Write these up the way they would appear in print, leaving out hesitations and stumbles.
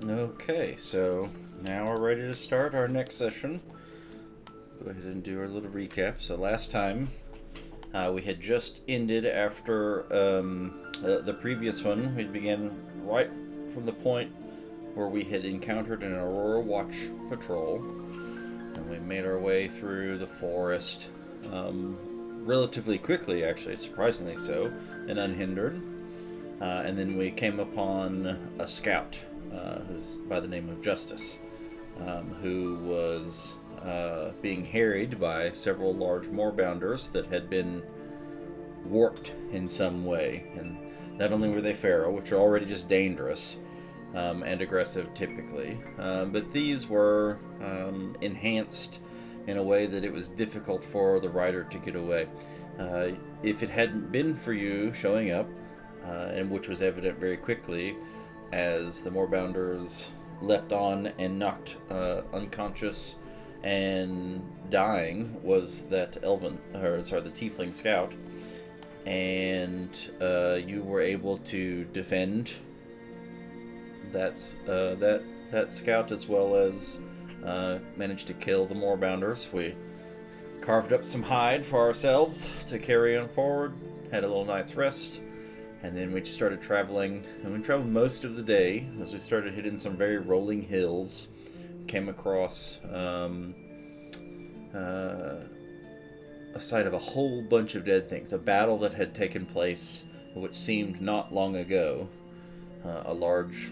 Okay, so now we're ready to start our next session. Go ahead and do our little recap. So last time we had just ended after the previous one. We began right from the point where we had encountered an Aurora Watch patrol, and we made our way through the forest relatively quickly, actually, surprisingly so, and unhindered. And then we came upon a scout who's by the name of Justice, who was being harried by several large moorbounders that had been warped in some way. And not only were they feral, which are already just dangerous and aggressive typically, but these were enhanced in a way that it was difficult for the rider to get away. If it hadn't been for you showing up, and which was evident very quickly as the moorbounders leapt on and knocked unconscious and dying, was that the tiefling scout, and you were able to defend that scout as well as managed to kill the moorbounders. We carved up some hide for ourselves to carry on forward, had a little night's rest, and then we started traveling. And we traveled most of the day as we started hitting some very rolling hills. Came across a sight of a whole bunch of dead things. A battle that had taken place, which seemed not long ago. A large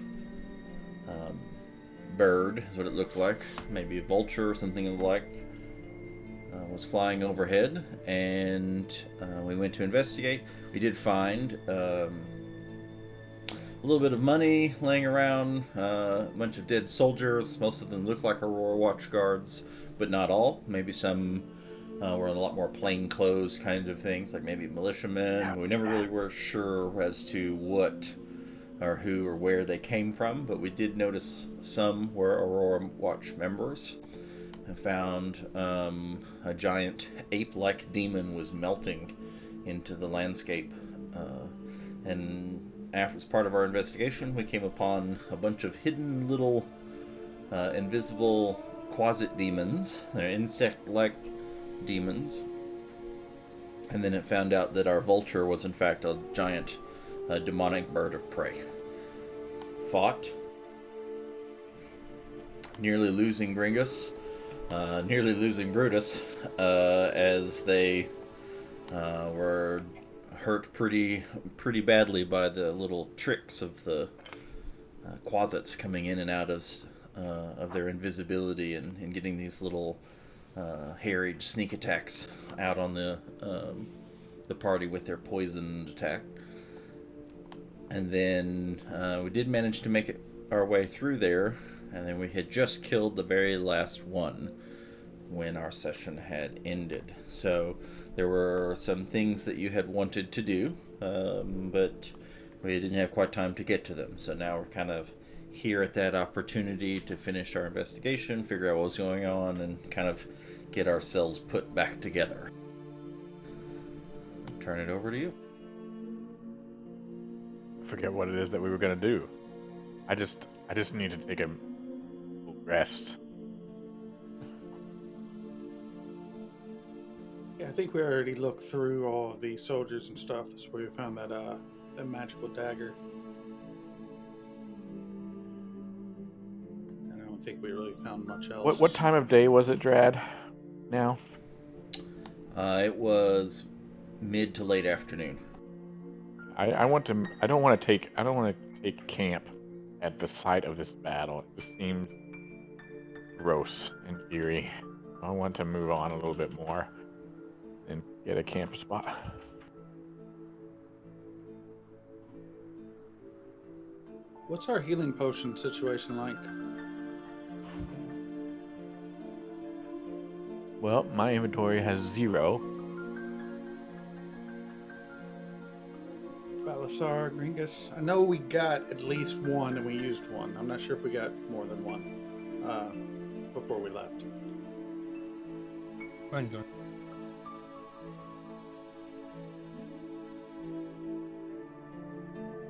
bird is what it looked like, maybe a vulture or something of the like, was flying overhead, and we went to investigate. We did find a little bit of money laying around, a bunch of dead soldiers. Most of them looked like Aurora Watch guards, but not all. Maybe some were in a lot more plain clothes kinds of things, like maybe militiamen. We never really were sure as to what or who or where they came from, but we did notice some were Aurora Watch members. And found a giant ape-like demon was melting into the landscape. And as part of our investigation, we came upon a bunch of hidden little invisible quasit demons. They're insect-like demons. And then it found out that our vulture was in fact a giant demonic bird of prey. Fought, nearly losing Gringus, nearly losing Brutus, as they were hurt pretty badly by the little tricks of the quasits coming in and out of their invisibility and getting these little harried sneak attacks out on the party with their poisoned attack. And then we did manage to make it our way through there, and then we had just killed the very last one when our session had ended. So there were some things that you had wanted to do, but we didn't have quite time to get to them. So now we're kind of here at that opportunity to finish our investigation, figure out what was going on, and kind of get ourselves put back together. I'll turn it over to you. Forget what it is that we were gonna do. I just need to take a rest. Yeah, I think we already looked through all of the soldiers and stuff. That's where we found that magical dagger. And I don't think we really found much else. What time of day was it, Drad? Now? It was mid to late afternoon. I don't want to take camp at the site of this battle. It just seems gross and eerie. I want to move on a little bit more and get a camp spot. What's our healing potion situation like? Well, my inventory has 0. Balasar, Gringus. I know we got at least one and we used one. I'm not sure if we got more than one before we left. Fine, go.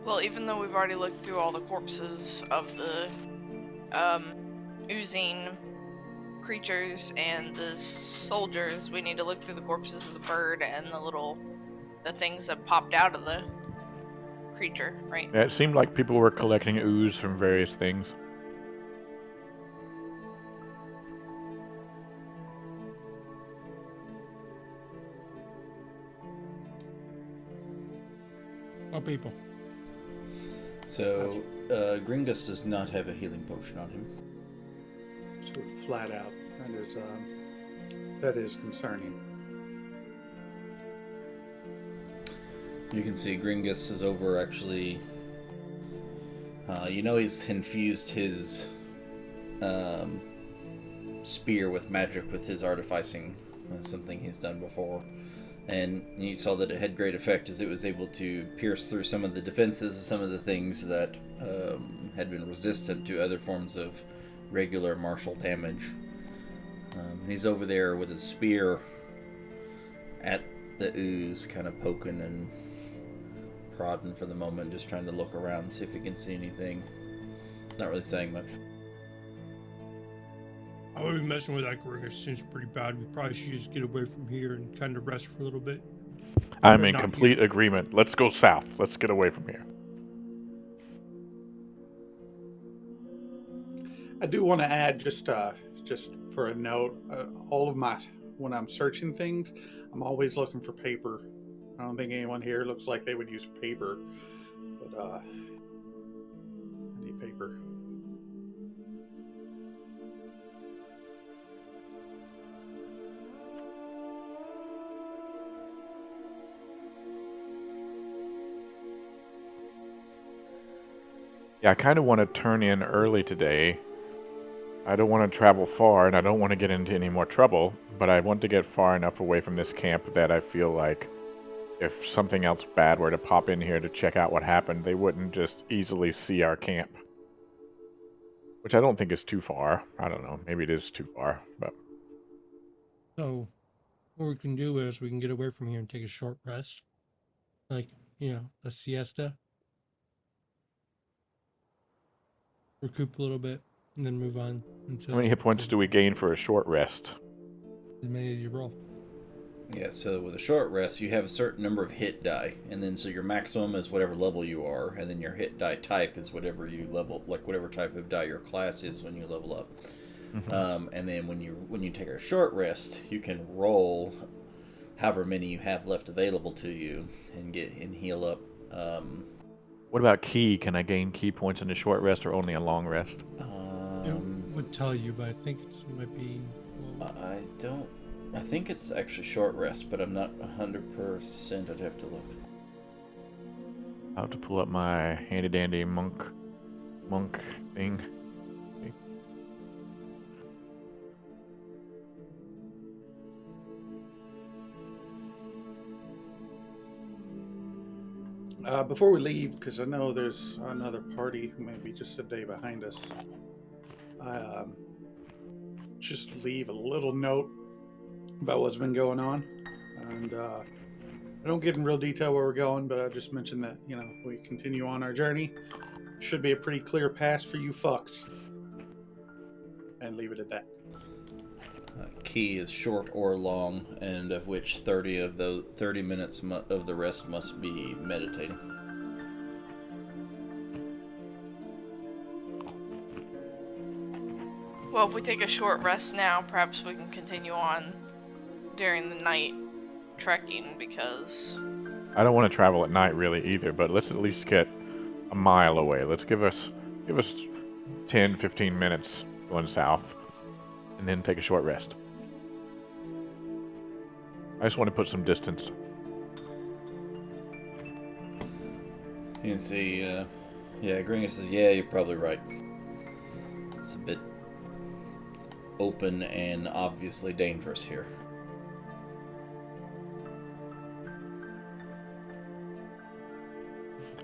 Well, even though we've already looked through all the corpses of the oozing creatures and the soldiers, we need to look through the corpses of the bird and the things that popped out of the creature, right? Yeah, it seemed like people were collecting ooze from various things. Oh, people. So, Gringus does not have a healing potion on him. So flat out, that is concerning. You can see Gringus is over actually. He's infused his spear with magic with his artificing. That's something he's done before. And you saw that it had great effect as it was able to pierce through some of the defenses of some of the things that had been resistant to other forms of regular martial damage. And he's over there with his spear at the ooze, kind of poking and prodding for the moment, just trying to look around and see if he can see anything. Not really saying much. I would be messing with that Gringus. Seems pretty bad. We probably should just get away from here and kind of rest for a little bit. I'm But in not complete here. agreement. Let's go south. Let's get away from here. I do want to add just for a note, all of my when I'm searching things, I'm always looking for paper. I don't think anyone here looks like they would use paper, but I need paper. Yeah, I kind of want to turn in early today. I don't want to travel far, and I don't want to get into any more trouble, but I want to get far enough away from this camp that I feel like if something else bad were to pop in here to check out what happened, they wouldn't just easily see our camp. Which I don't think is too far. I don't know. Maybe it is too far, but... So, what we can do is we can get away from here and take a short rest. Like, a siesta. Recoup a little bit, and then move on until... How many hit points do we gain for a short rest? As many as you roll. Yeah, so with a short rest, you have a certain number of hit die, and then so your maximum is whatever level you are, and then your hit die type is whatever you level, like whatever type of die your class is when you level up. Mm-hmm. And then when you take a short rest, you can roll however many you have left available to you and heal up. What about ki? Can I gain ki points in a short rest or only a long rest? It would tell you, but I think it might be... I don't. I think it's actually short rest, but I'm not 100%. I'd have to look. I'll have to pull up my handy dandy monk thing. Before we leave, because I know there's another party who may be just a day behind us, I just leave a little note about what's been going on. And I don't get in real detail where we're going, but I just mentioned that, we continue on our journey. Should be a pretty clear pass for you fucks. And leave it at that. Key is short or long, and of which 30 of the 30 minutes of the rest must be meditating. Well, if we take a short rest now, perhaps we can continue on during the night trekking, because I don't want to travel at night really either, but let's at least get a mile away. Let's give us 10, 15 minutes going south, and then take a short rest. I just want to put some distance. You can see, Gringus says, yeah, you're probably right. It's a bit open and obviously dangerous here.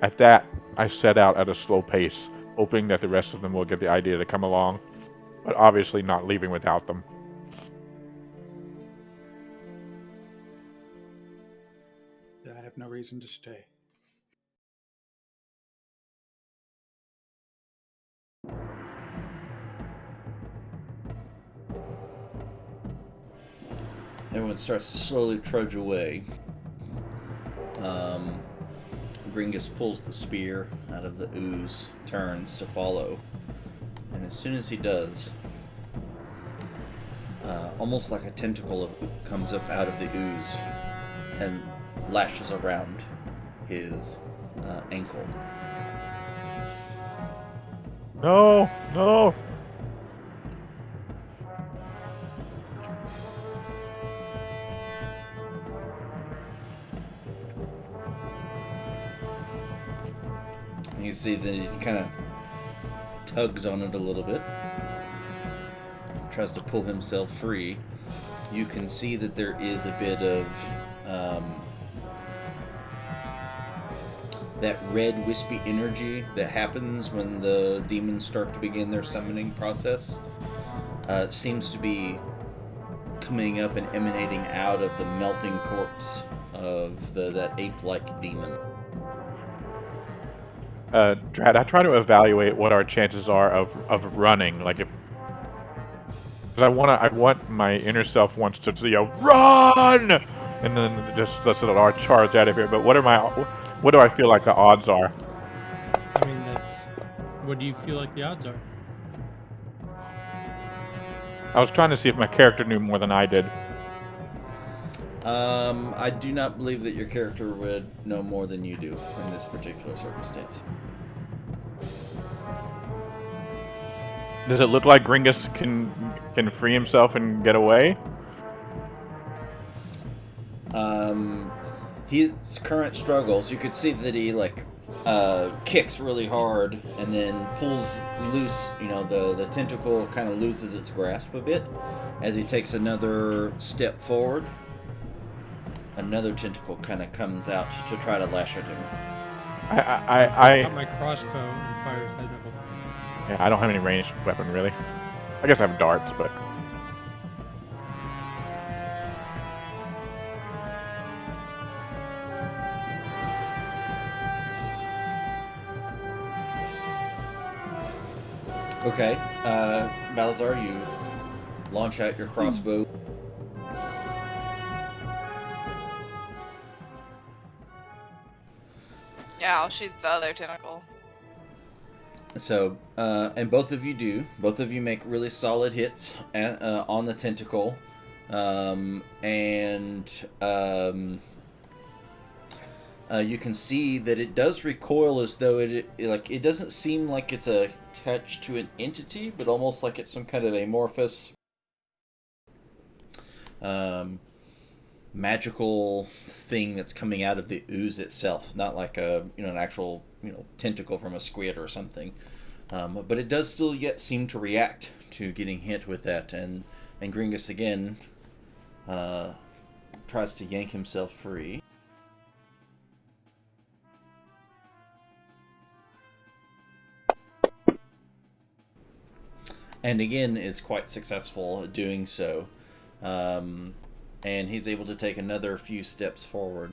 At that, I set out at a slow pace, hoping that the rest of them will get the idea to come along, but obviously not leaving without them. I have no reason to stay. everyone starts to slowly trudge away. Gringus pulls the spear out of the ooze, turns to follow, and as soon as he does, almost like a tentacle comes up out of the ooze and lashes around his ankle. No, no. And you see that he kind of tugs on it a little bit, tries to pull himself free. You can see that there is a bit of that red wispy energy that happens when the demons start to begin their summoning process. Seems to be coming up and emanating out of the melting corpse of that ape-like demon. Drad, I try to evaluate what our chances are of running. Like, if, because I want my inner self wants to see a run, and then just let's let our charge out of here. But what do I feel like the odds are? I mean, what do you feel like the odds are? I was trying to see if my character knew more than I did. I do not believe that your character would know more than you do in this particular circumstance. Does it look like Gringus can free himself and get away? His current struggles, you could see that he kicks really hard and then pulls loose. The tentacle kind of loses its grasp a bit as he takes another step forward. Another tentacle kind of comes out to try to lash at him. I got my crossbow and fire tentacle. Yeah, I don't have any ranged weapon really. I guess I have darts, but. Okay, Balazar, you launch out your crossbow. Yeah, I'll shoot the other tentacle. So, and both of you do. Both of you make really solid hits on the tentacle. You can see that it does recoil as though it doesn't seem like it's attached to an entity, but almost like it's some kind of amorphous magical thing that's coming out of the ooze itself, not like an actual tentacle from a squid or something. But it does still yet seem to react to getting hit with that, and Gringus again tries to yank himself free. And again is quite successful at doing so. And he's able to take another few steps forward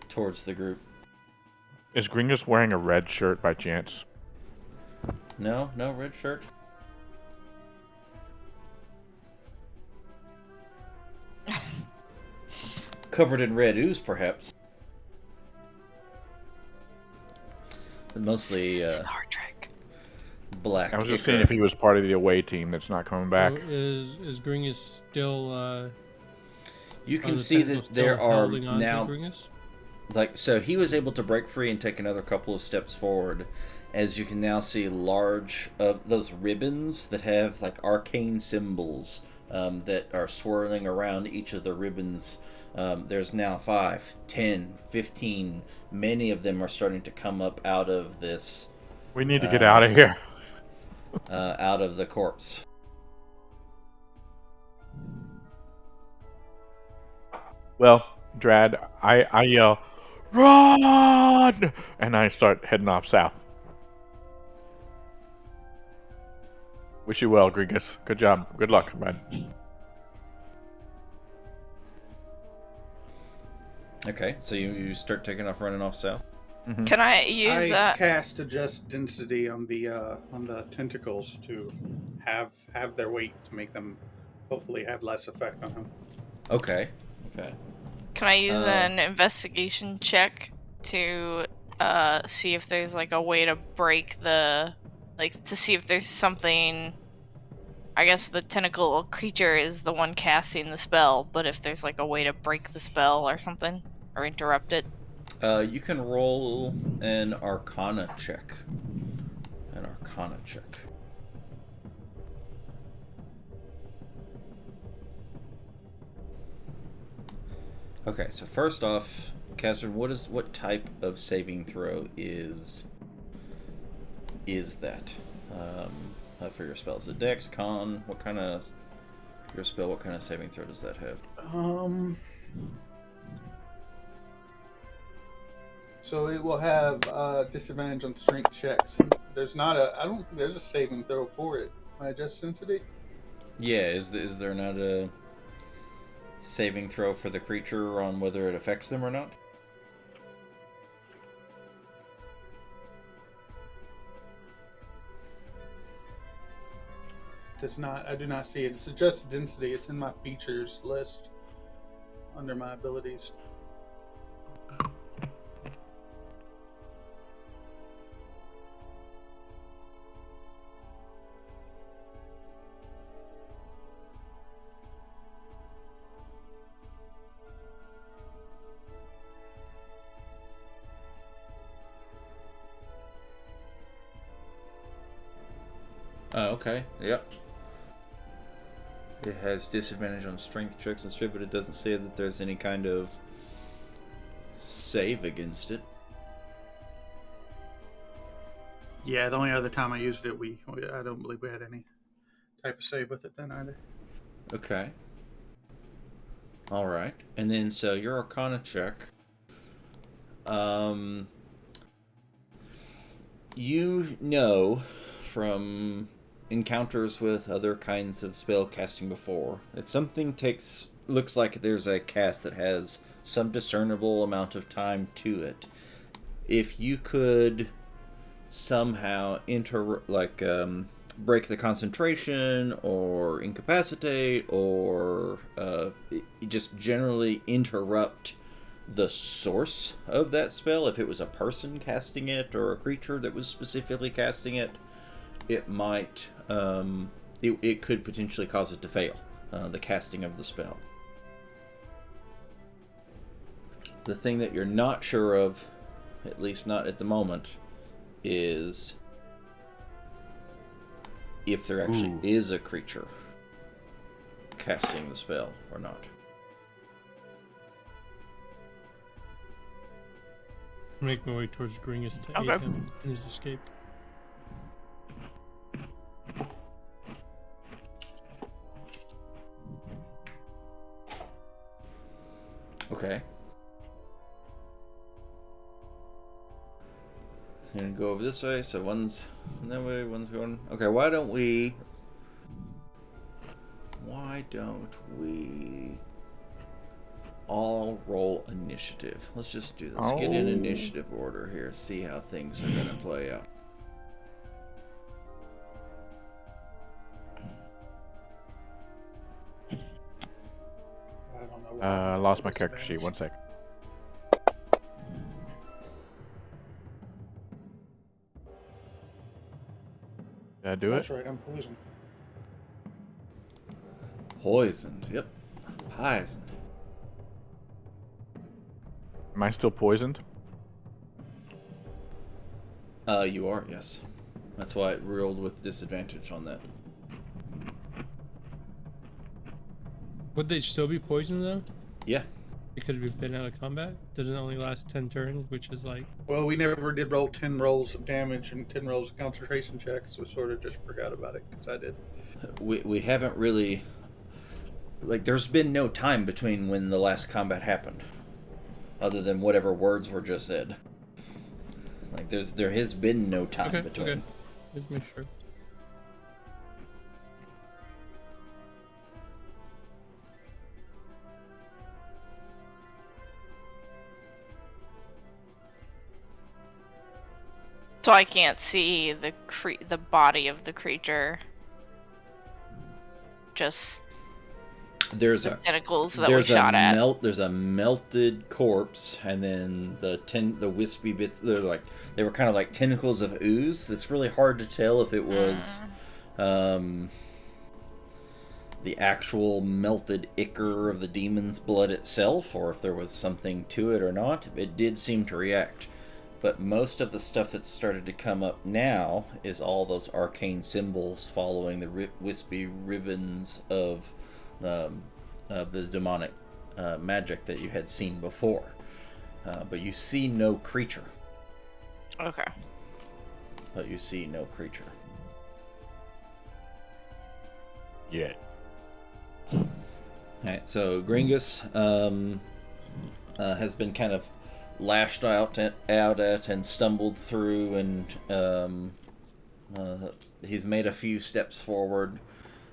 towards the group. Is Gringus wearing a red shirt by chance? No red shirt. Covered in red ooze, perhaps. But mostly Star Trek. Black. I was just seeing if he was part of the away team that's not coming back. So is Gringus still? You can see that there are now, so he was able to break free and take another couple of steps forward, as you can now see large of those ribbons that have like arcane symbols that are swirling around each of the ribbons. There's now 5, 10, 15. Many of them are starting to come up out of this. We need to get out of here. Out of the corpse. Well, Drad, I yell, "Run!" and I start heading off south. Wish you well, Gringus. Good job. Good luck, bud. Okay, so you start taking off, running off south. Mm-hmm. Can I use I cast adjust density on the tentacles to have their weight to make them hopefully have less effect on him. Okay. Okay. Can I use Uh, an investigation check to see if there's like a way to break the, like, to see if there's something. I guess the tentacle creature is the one casting the spell, but if there's like a way to break the spell or something or interrupt it. you can roll an Arcana check. An Arcana check. Okay, so first off, Catherine, what type of saving throw is that? For your spell, is it Dex, Con? What kind of your spell? What kind of saving throw does that have? So it will have disadvantage on strength checks. There's not a. I don't think there's a saving throw for it. Am I just sensitive? Yeah, is there not a saving throw for the creature on whether it affects them or not? Does not. I do not see it. It's adjusted density. It's in my features list under my abilities. Oh, okay. Yep. It has disadvantage on strength checks and strip, but it doesn't say that there's any kind of save against it. Yeah, the only other time I used it, I don't believe we had any type of save with it then either. Okay. Alright. And then, so your Arcana check. You know from encounters with other kinds of spell casting before, if something looks like there's a cast that has some discernible amount of time to it, if you could somehow break the concentration or incapacitate or just generally interrupt the source of that spell, if it was a person casting it or a creature that was specifically casting it, it might it could potentially cause it to fail, the casting of the spell. The thing that you're not sure of, at least not at the moment, is if there actually is a creature casting the spell or not. Make my way towards Gringus to Okay. aid him in his escape. Okay. Gonna go over this way, so one's that way, one's going. Okay, why don't we all roll initiative? Let's just do this. Get in initiative order here, see how things are gonna play out. I don't know. I lost my character sheet. 1 sec. Did I do That's it? right. I'm poisoned. Poisoned. Yep. Poisoned. Am I still poisoned? You are, yes. That's why it rolled with disadvantage on that. Would they still be poisoned though? Yeah. Because we've been out of combat? Does it only last 10 turns, which is like... Well, we never did roll 10 rolls of damage and 10 rolls of concentration checks, so we sort of just forgot about it, because I did. We haven't really... Like, there's been no time between when the last combat happened. Other than whatever words were just said. Like, there has been no time between. Okay. Just make sure. So I can't see the body of the creature. just There's the a tentacles that we shot at? there's a melted corpse, and then the wispy bits. They were kind of like tentacles of ooze. It's really hard to tell if it was the actual melted ichor of the demon's blood itself, or if there was something to it or not. It did seem to react. But most of the stuff that's started to come up now is all those arcane symbols following the wispy ribbons of the demonic magic that you had seen before. But you see no creature. Okay. But you see no creature. Yeah. Alright, so Gringus has been kind of lashed out at and stumbled through, and he's made a few steps forward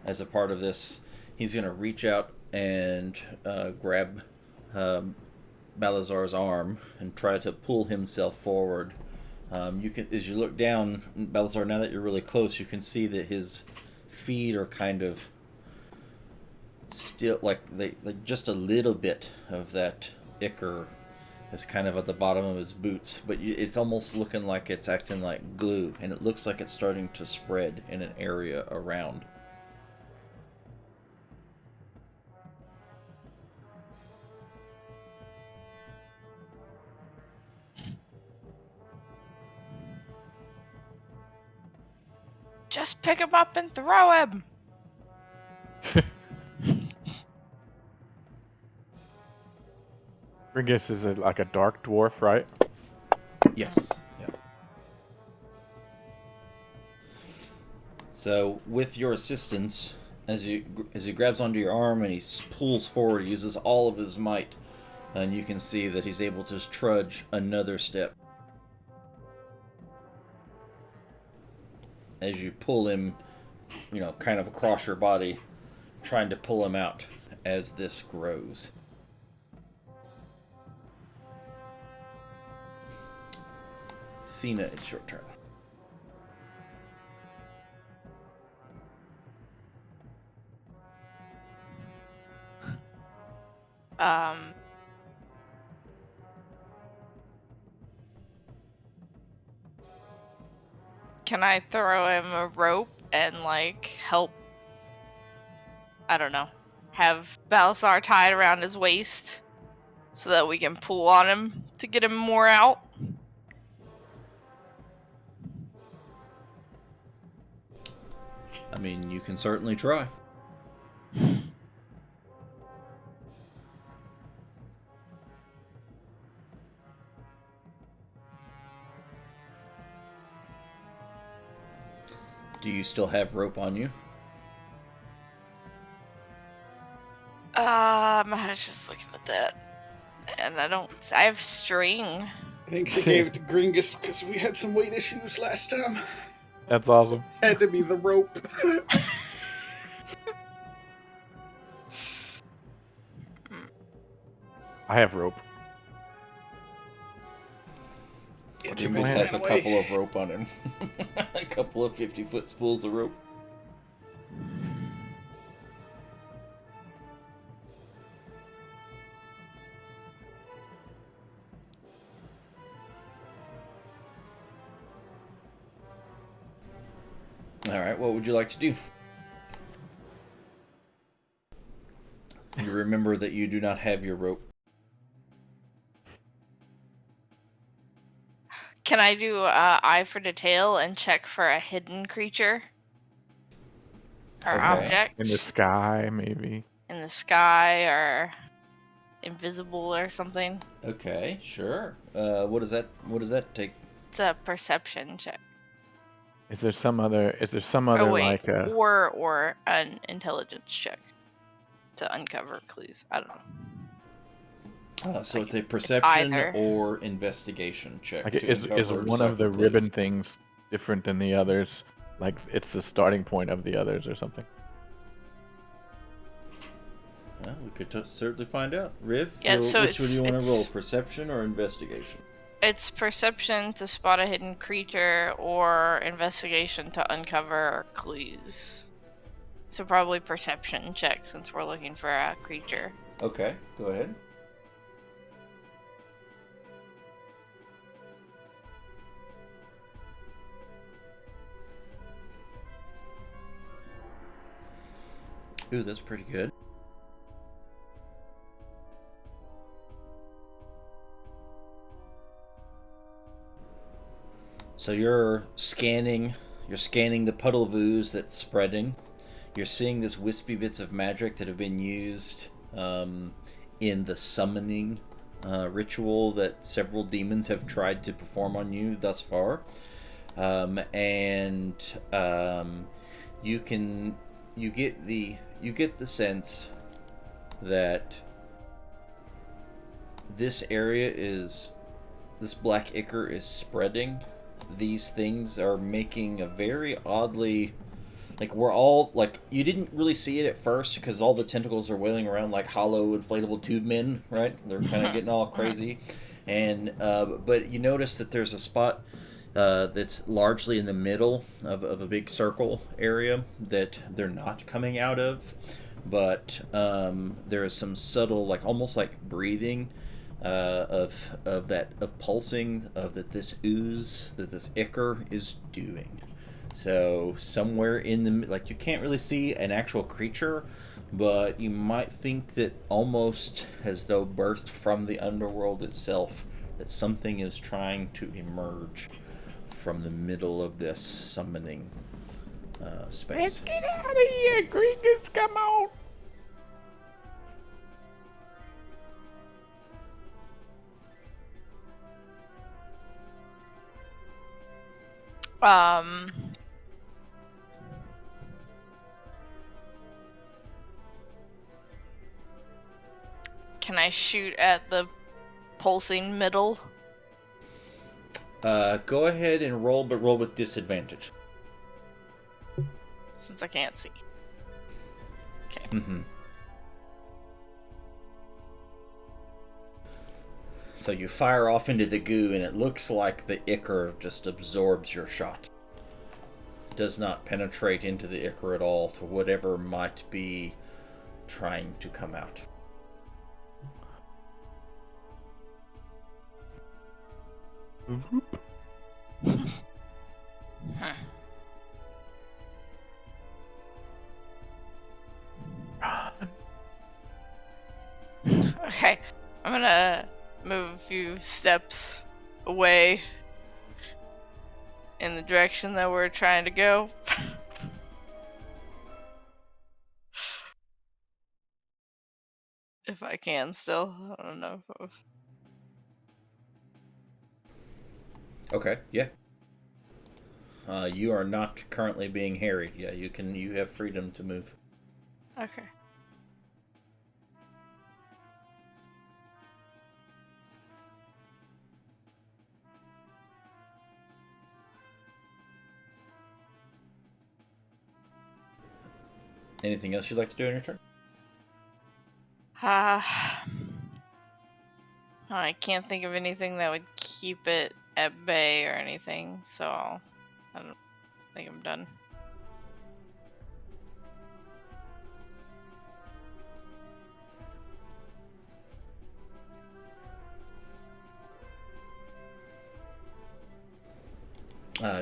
as a part of this. He's going to reach out and grab Balazar's arm and try to pull himself forward. You can, as you look down, Balazar, now that you're really close, you can see that his feet are kind of still like just a little bit of that ichor is kind of at the bottom of his boots, but it's almost looking like it's acting like glue, and it looks like it's starting to spread in an area around. Just pick him up and throw him. Ringus is like a dark dwarf, right? Yes. Yeah. So, with your assistance, as he grabs onto your arm and he pulls forward, he uses all of his might, and you can see that he's able to trudge another step. As you pull him, kind of across your body, trying to pull him out as this grows. Athena, it's your turn. Can I throw him a rope and help? I don't know. Have Balasar tied around his waist so that we can pull on him to get him more out? I mean, you can certainly try. Do you still have rope on you? I was just looking at that. And I have string. I think they gave it to Gringus because we had some weight issues last time. That's awesome. Had to be the rope. I have rope. Jimmy's has a couple of rope on him. A couple of 50-foot spools of rope. Alright, what would you like to do? You remember that you do not have your rope. Can I do eye for detail and check for a hidden creature? Or Okay. object? In the sky, maybe. In the sky, or invisible or something? Okay, sure. What does that take? It's a perception check. Is there some other Oh wait, like or an intelligence check to uncover clues. I don't know. So it's a It's perception either. or investigation check. like to is uncover one of the decipher ribbon clues. things different than the others? Like it's the starting point of the others or something? Well, we could certainly find out. Riv, Yeah, so which one do you want to it's- roll? Perception or investigation? It's perception to spot a hidden creature or investigation to uncover clues. So probably perception check since we're looking for a creature. Okay, go ahead. Ooh, that's pretty good. So you're scanning the puddle of ooze that's spreading. You're seeing this wispy bits of magic that have been used in the summoning ritual that several demons have tried to perform on you thus far. You get the sense that this black ichor is spreading. These things are making a very oddly, like, we're all like, you didn't really see it at first because all the tentacles are wailing around like hollow inflatable tube men, right? They're kind of getting all crazy, and but you notice that there's a spot that's largely in the middle of a big circle area that they're not coming out of, but there is some subtle, like almost like breathing of pulsing that this ooze, that this ichor is doing. So somewhere in the, like, you can't really see an actual creature, but you might think that almost as though birthed from the underworld itself, that something is trying to emerge from the middle of this summoning space. Let's get out of here, Gringers, come on! Can I shoot at the pulsing middle? Go ahead and roll, but roll with disadvantage. Since I can't see. Okay. Mm-hmm. So you fire off into the goo, and it looks like the ichor just absorbs your shot. Does not penetrate into the ichor at all to whatever might be trying to come out. Okay, I'm gonna move a few steps away in the direction that we're trying to go. If I can still. I don't know if... Okay, yeah. You are not currently being harried. Yeah, you have freedom to move. Okay. Anything else you'd like to do on your turn? I can't think of anything that would keep it at bay or anything, so I don't think I'm done.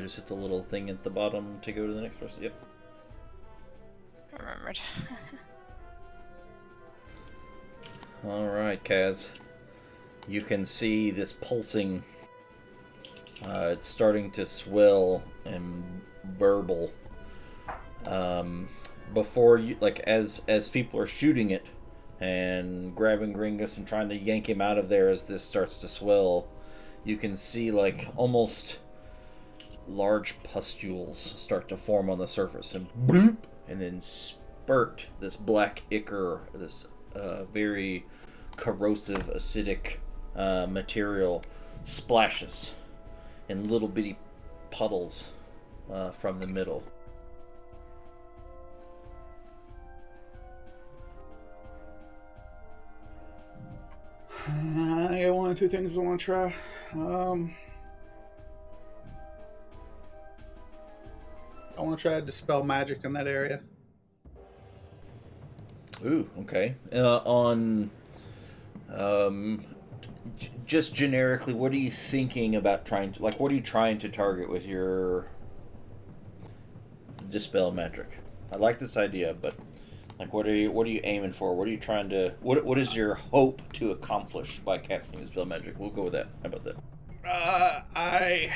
Just hit the little thing at the bottom to go to the next person. Yep. I remembered. Alright, Kaz. You can see this pulsing. It's starting to swell and burble. Before you, like, as people are shooting it and grabbing Gringus and trying to yank him out of there as this starts to swell, you can see, like, almost large pustules start to form on the surface and bloop, and then spurt this black ichor, this very corrosive, acidic material splashes in little bitty puddles from the middle. I got one or two things I want to try. I want to try to dispel magic in that area. Ooh, okay. Um, just generically, what are you thinking about trying to, like, what are you trying to target with your dispel magic? I like this idea, but like, what are you aiming for? What are you trying to, what is your hope to accomplish by casting dispel magic? We'll go with that. How about that? I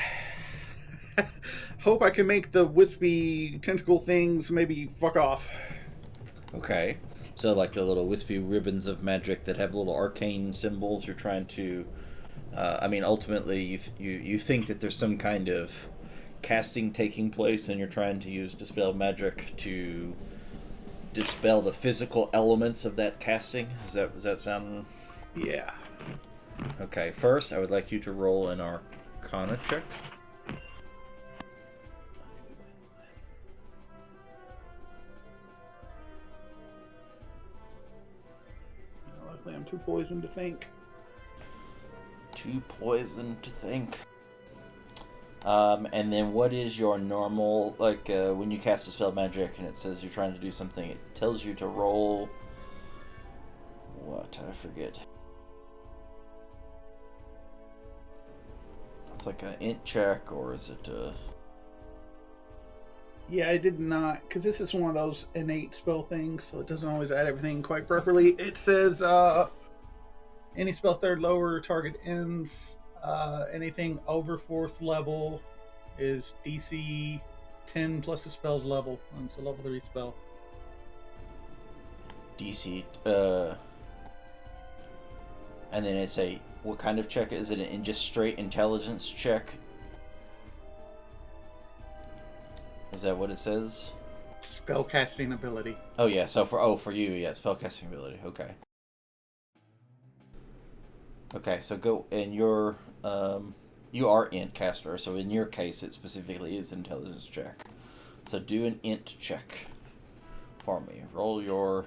hope I can make the wispy tentacle things maybe fuck off. Okay. So, like the little wispy ribbons of magic that have little arcane symbols, you're trying to. I mean, ultimately, you think that there's some kind of casting taking place, and you're trying to use dispel magic to dispel the physical elements of that casting. Does that sound? Yeah. Okay. First, I would like you to roll an Arcana check. Luckily, I'm too poisoned to think. Too poisoned to think. And then what is your normal, like, when you cast a spell magic and it says you're trying to do something, it tells you to roll... What? I forget. It's like an int check, or is it a... Yeah, I did not, because this is one of those innate spell things, so it doesn't always add everything quite properly. It says, any spell third lower target ends, anything over 4th level is DC 10 plus the spell's level. It's a level 3 spell. DC, and then it's a... What kind of check? Is it an just straight intelligence check? Is that what it says? Spell casting ability. Oh yeah, so for you, yeah, spellcasting ability. Okay. Okay, so go and you are int caster, so in your case it specifically is intelligence check. So do an int check for me. Roll your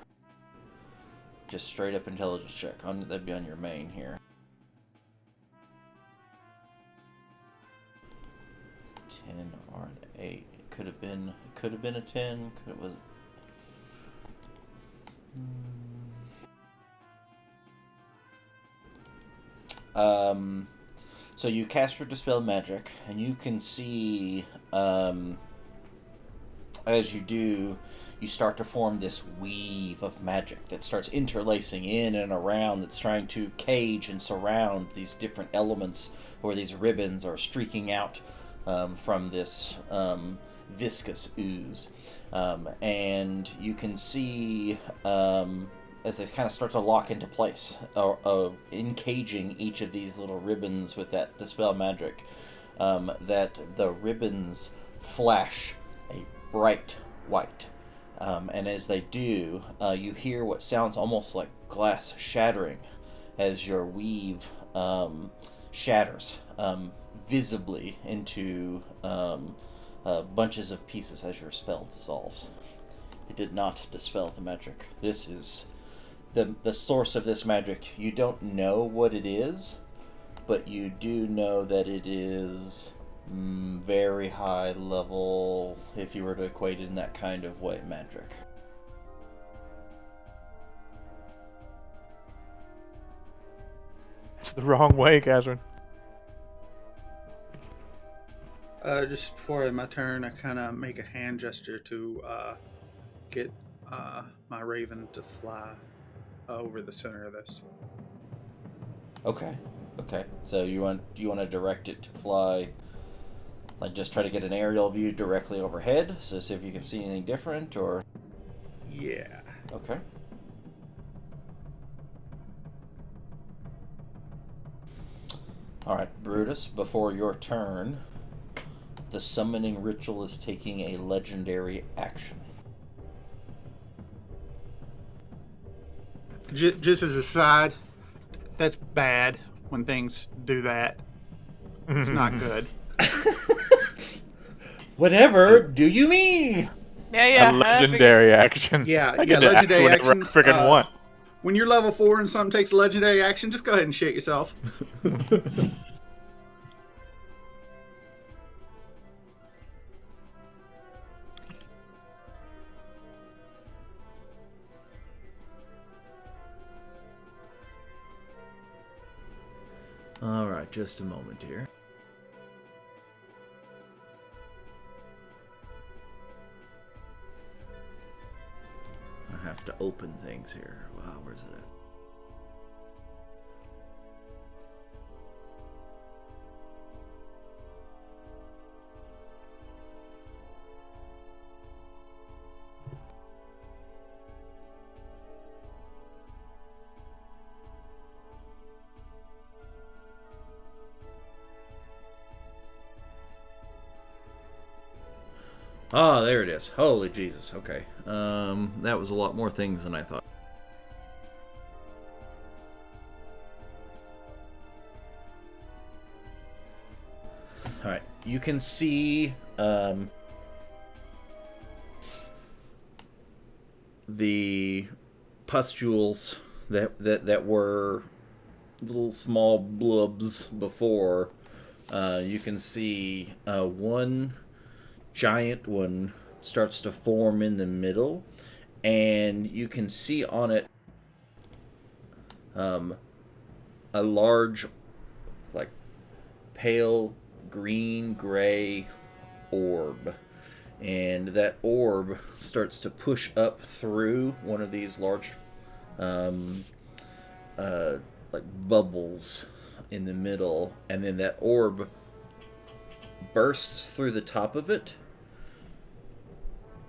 just straight up intelligence check. That'd be on your main here. 10 or an 8. It could have been a 10. It was. So you cast your dispel magic, and you can see, as you do, you start to form this weave of magic that starts interlacing in and around, that's trying to cage and surround these different elements, or these ribbons are streaking out from this viscous ooze. And you can see, as they kind of start to lock into place, encaging each of these little ribbons with that dispel magic, that the ribbons flash a bright white. And as they do, you hear what sounds almost like glass shattering as your weave shatters visibly into bunches of pieces as your spell dissolves. It did not dispel the magic. This is the source of this magic. You don't know what it is, but you do know that it is very high level, if you were to equate it in that kind of way, magic. It's the wrong way, Catherine. Just before my turn, I kind of make a hand gesture to get my raven to fly over the center of this. Okay. So you want to direct it to fly, like just try to get an aerial view directly overhead, so see if you can see anything different, or... Yeah. Okay. Alright, Brutus, before your turn, the summoning ritual is taking a legendary action. Just as a side, that's bad when things do that. It's not good. Whatever do you mean? Yeah. A legendary action. Yeah, I get to act legendary whatever actions. I freaking want. When you're level 4 and something takes a legendary action, just go ahead and shit yourself. just a moment here. I have to open things here. Wow, where's it at? Ah, there it is. Holy Jesus. Okay. That was a lot more things than I thought. Alright. You can see the pustules that were little small blobs before. You can see one giant one starts to form in the middle, and you can see on it a large, like, pale green gray orb, and that orb starts to push up through one of these large like bubbles in the middle, and then that orb bursts through the top of it,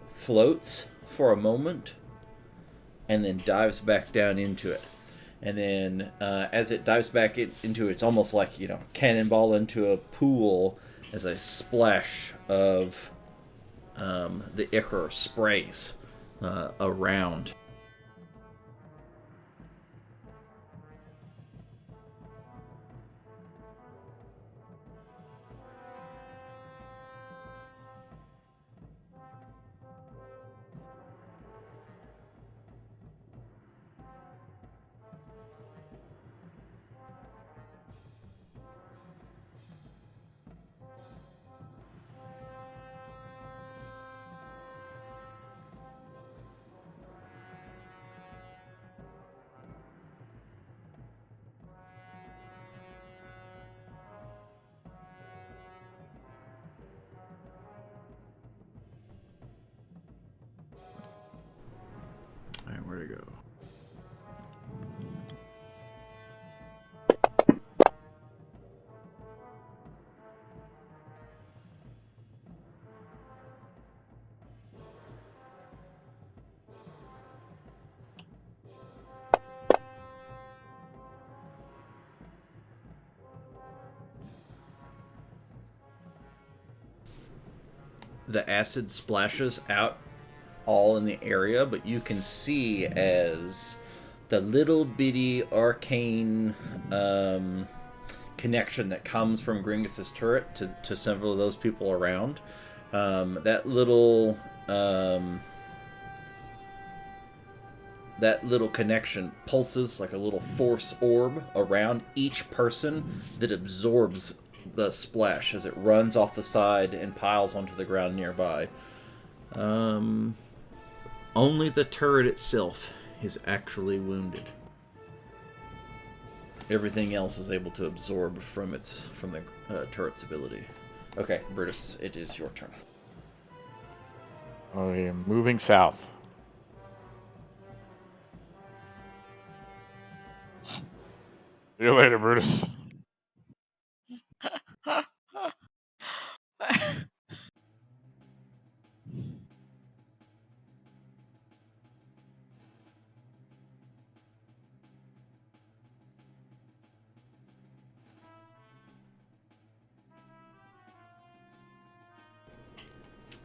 floats for a moment, and then dives back down into it. And then as it dives back into it, it's almost like, cannonball into a pool as a splash of the ichor sprays around. Alright, where'd it go? The acid splashes out all in the area, but you can see as the little bitty arcane connection that comes from Gringus's turret to several of those people around. That little connection pulses like a little force orb around each person that absorbs the splash as it runs off the side and piles onto the ground nearby. Only the turret itself is actually wounded. Everything else was able to absorb from the turret's ability. Okay, Brutus, it is your turn. Okay, moving south. See you later, Brutus.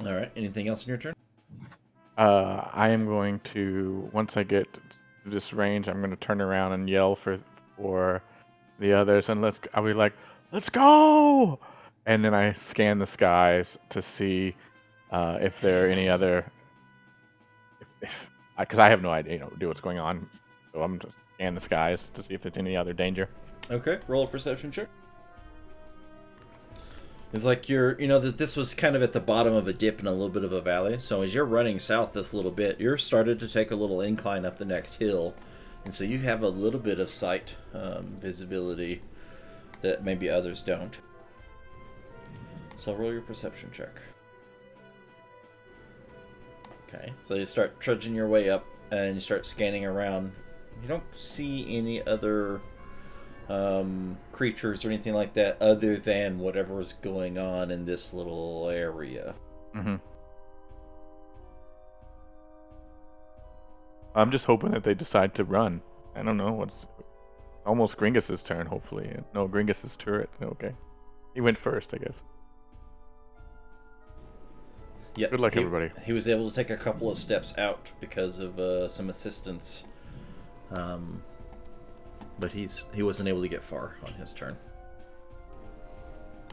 All right. Anything else in your turn? I am going to, once I get to this range, I'm going to turn around and yell for the others, and I'll be like, let's go! And then I scan the skies to see if there are any other, because I have no idea, what's going on. So I'm just scan the skies to see if there's any other danger. Okay, roll a perception check. It's like that this was kind of at the bottom of a dip and a little bit of a valley. So as you're running south this little bit, you're started to take a little incline up the next hill. And so you have a little bit of sight visibility that maybe others don't. So roll your perception check. Okay, so you start trudging your way up, and you start scanning around. You don't see any other creatures or anything like that other than whatever's going on in this little area. Mm-hmm. I'm just hoping that they decide to run. I don't know. It's almost Gringus's turn, hopefully. No, Gringus's turret. Okay. He went first, I guess. Yep. Good luck, everybody. He was able to take a couple of steps out because of some assistance. But he wasn't able to get far on his turn.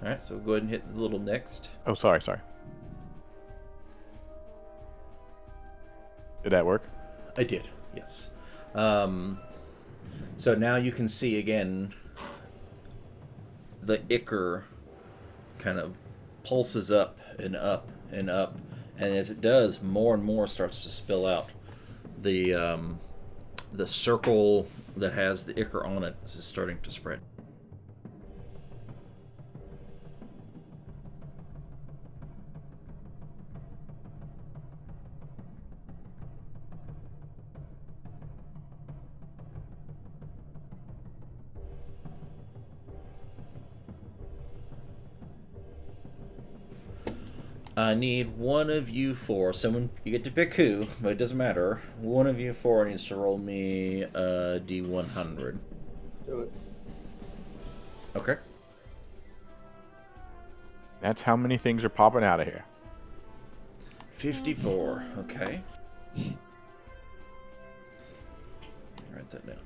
Alright, so go ahead and hit the little next. Oh, sorry. Did that work? I did, yes. So now you can see again the ichor kind of pulses up and up and up, and as it does, more and more starts to spill out. The circle that has the ichor on it is starting to spread. I need one of you four. Someone, you get to pick who, but it doesn't matter. One of you four needs to roll me a D100. Do it. Okay. That's how many things are popping out of here. 54. Okay. Write that down.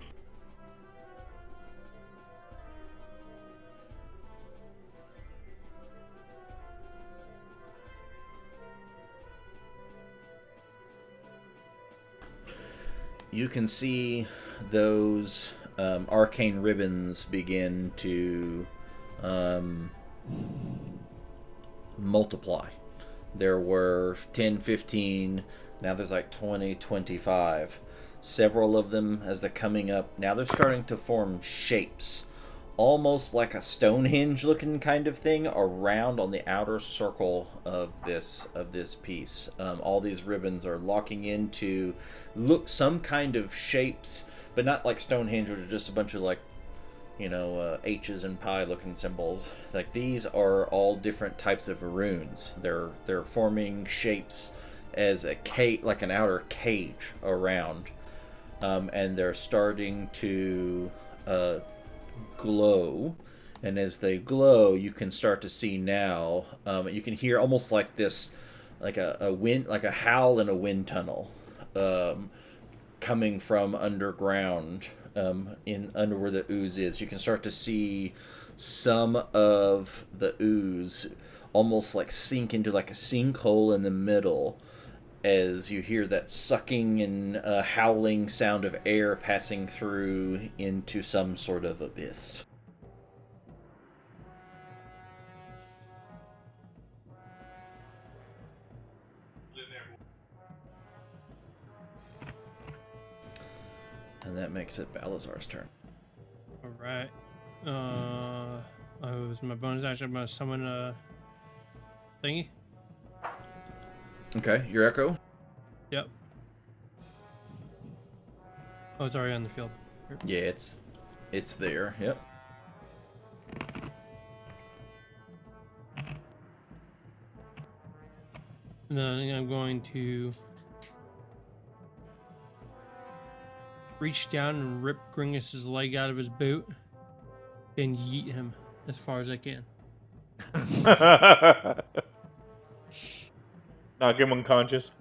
You can see those arcane ribbons begin to multiply. There were 10, 15, now there's like 20, 25. Several of them, as they're coming up, now they're starting to form shapes, almost like a Stonehenge looking kind of thing around on the outer circle of this piece. All these ribbons are locking into look some kind of shapes, but not like Stonehenge, which are just a bunch of like, H's and pi looking symbols. Like these are all different types of runes. They're forming shapes as a like an outer cage around, and they're starting to glow. And as they glow, you can start to see now. You can hear almost like this, like a wind, like a howl in a wind tunnel, coming from underground. Under where the ooze is, you can start to see some of the ooze almost like sink into like a sinkhole in the middle, as you hear that sucking and howling sound of air passing through into some sort of abyss. And that makes it Balazar's turn. All right. It was my bonus action. I'm gonna summon a thingy. Okay, your echo. Yep. Oh, it's already on the field. Here. Yeah, it's there. Yep. And then I'm going to reach down and rip Gringus's leg out of his boot and yeet him as far as I can. Knock him unconscious.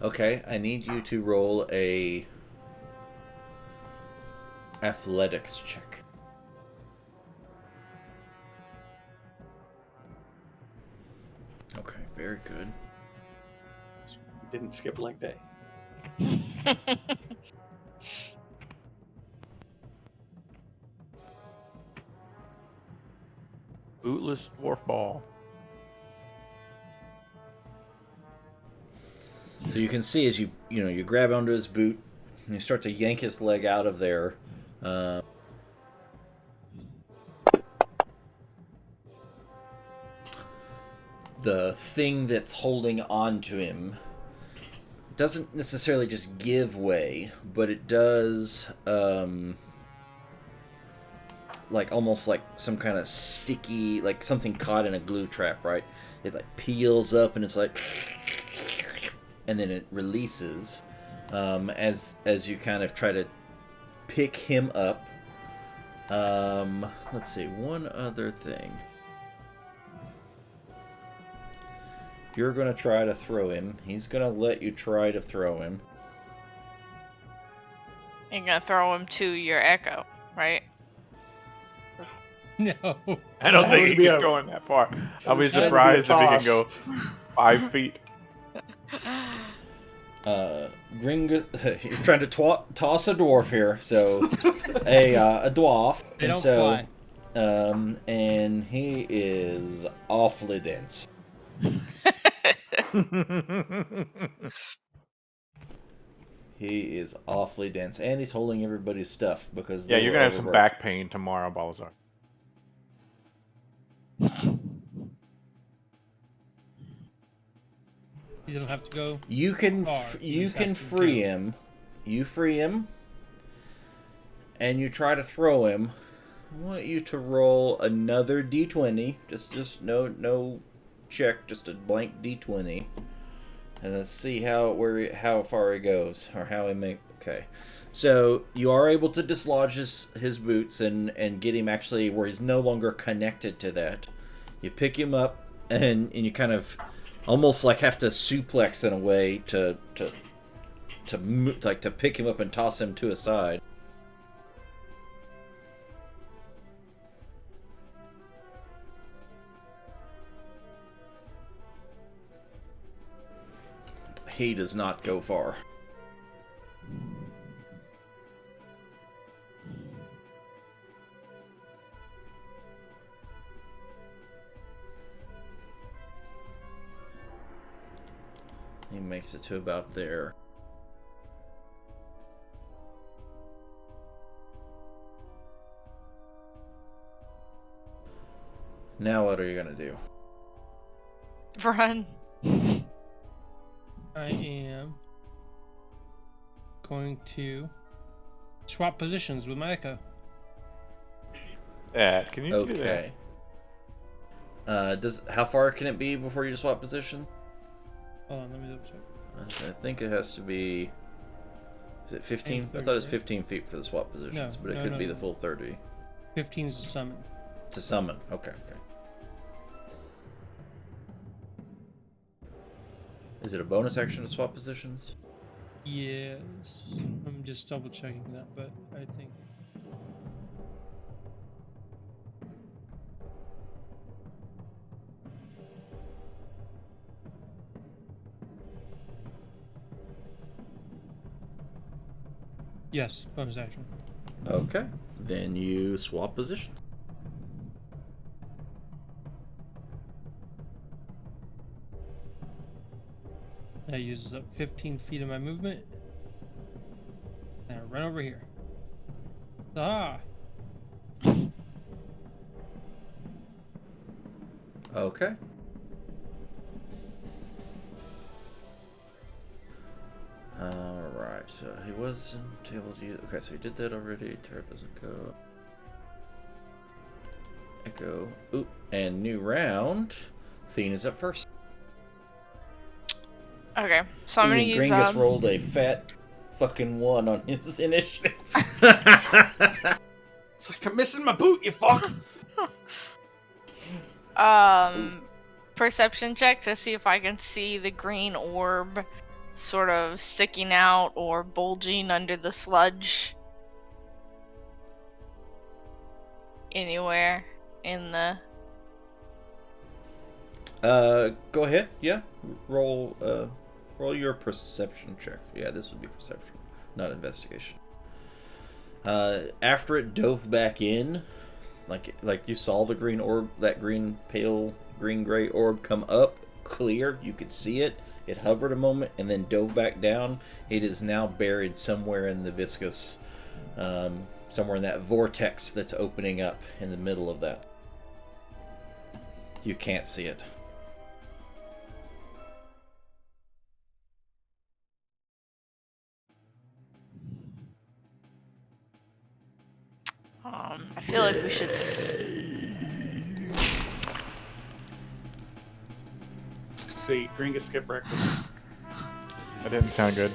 Okay, I need you to roll a athletics check. Okay, very good. Didn't skip leg day. Bootless dwarf ball. So you can see as you grab onto his boot and you start to yank his leg out of there. the thing that's holding on to him doesn't necessarily just give way, but it does, like almost like some kind of sticky, like something caught in a glue trap, right? It like peels up and it's like, and then it releases, as you kind of try to pick him up. Let's see, one other thing. You're going to try to throw him. He's going to let you try to throw him. You're gonna throw him to your echo, right? No. I don't That think would he be can a- go in that far. I'll be That would be a surprised if he can toss. go 5 feet. You're trying to toss a dwarf here, so a dwarf, They and don't so, fly. and he is awfully dense. He is awfully dense, and he's holding everybody's stuff because Yeah, they you're were gonna have some overworked. back pain tomorrow, Balazar. He doesn't have to go. You can far. He you just can has to free go. him. You free him, and you try to throw him. I want you to roll another d20. Just no check, just a blank d20, and let's see how far he goes or how he make. Okay, so you are able to dislodge his boots and get him actually where he's no longer connected to that. You pick him up and you kind of almost like have to suplex in a way to pick him up and toss him to a side. He does not go far. He makes it to about there. Now what are you gonna do? Run. I am going to swap positions with my echo. Can you do that? Okay. How far can it be before you swap positions? Hold on, let me double check. I think it has to be. Is it 15? I 30, thought it was right? 15 feet for the swap positions, but it could be the full 30. 15 is the summon. To summon. Okay. Is it a bonus action to swap positions? Yes. I'm just double checking that, but I think. Yes, bonus action. Okay. Then you swap positions. That uses up 15 feet of my movement. And I run over here. Ah! Okay. Alright, so he wasn't able to use. Okay, so he did that already. Terra doesn't go. Echo. Oop. And new round. Fiend is up first. Okay, so I'm gonna Ian use Gringus rolled a fat fucking 1 on his initiative. It's like I'm missing my boot, you fuck. perception check to see if I can see the green orb sort of sticking out or bulging under the sludge anywhere in the. Go ahead. Yeah. Roll your perception check. Yeah, this would be perception, not investigation. After it dove back in, like you saw the green orb, that pale green gray orb come up clear. You could see it. It hovered a moment and then dove back down. It is now buried somewhere in the viscous, somewhere in that vortex that's opening up in the middle of that. You can't see it. ate. Gringus skipped breakfast. That didn't sound good.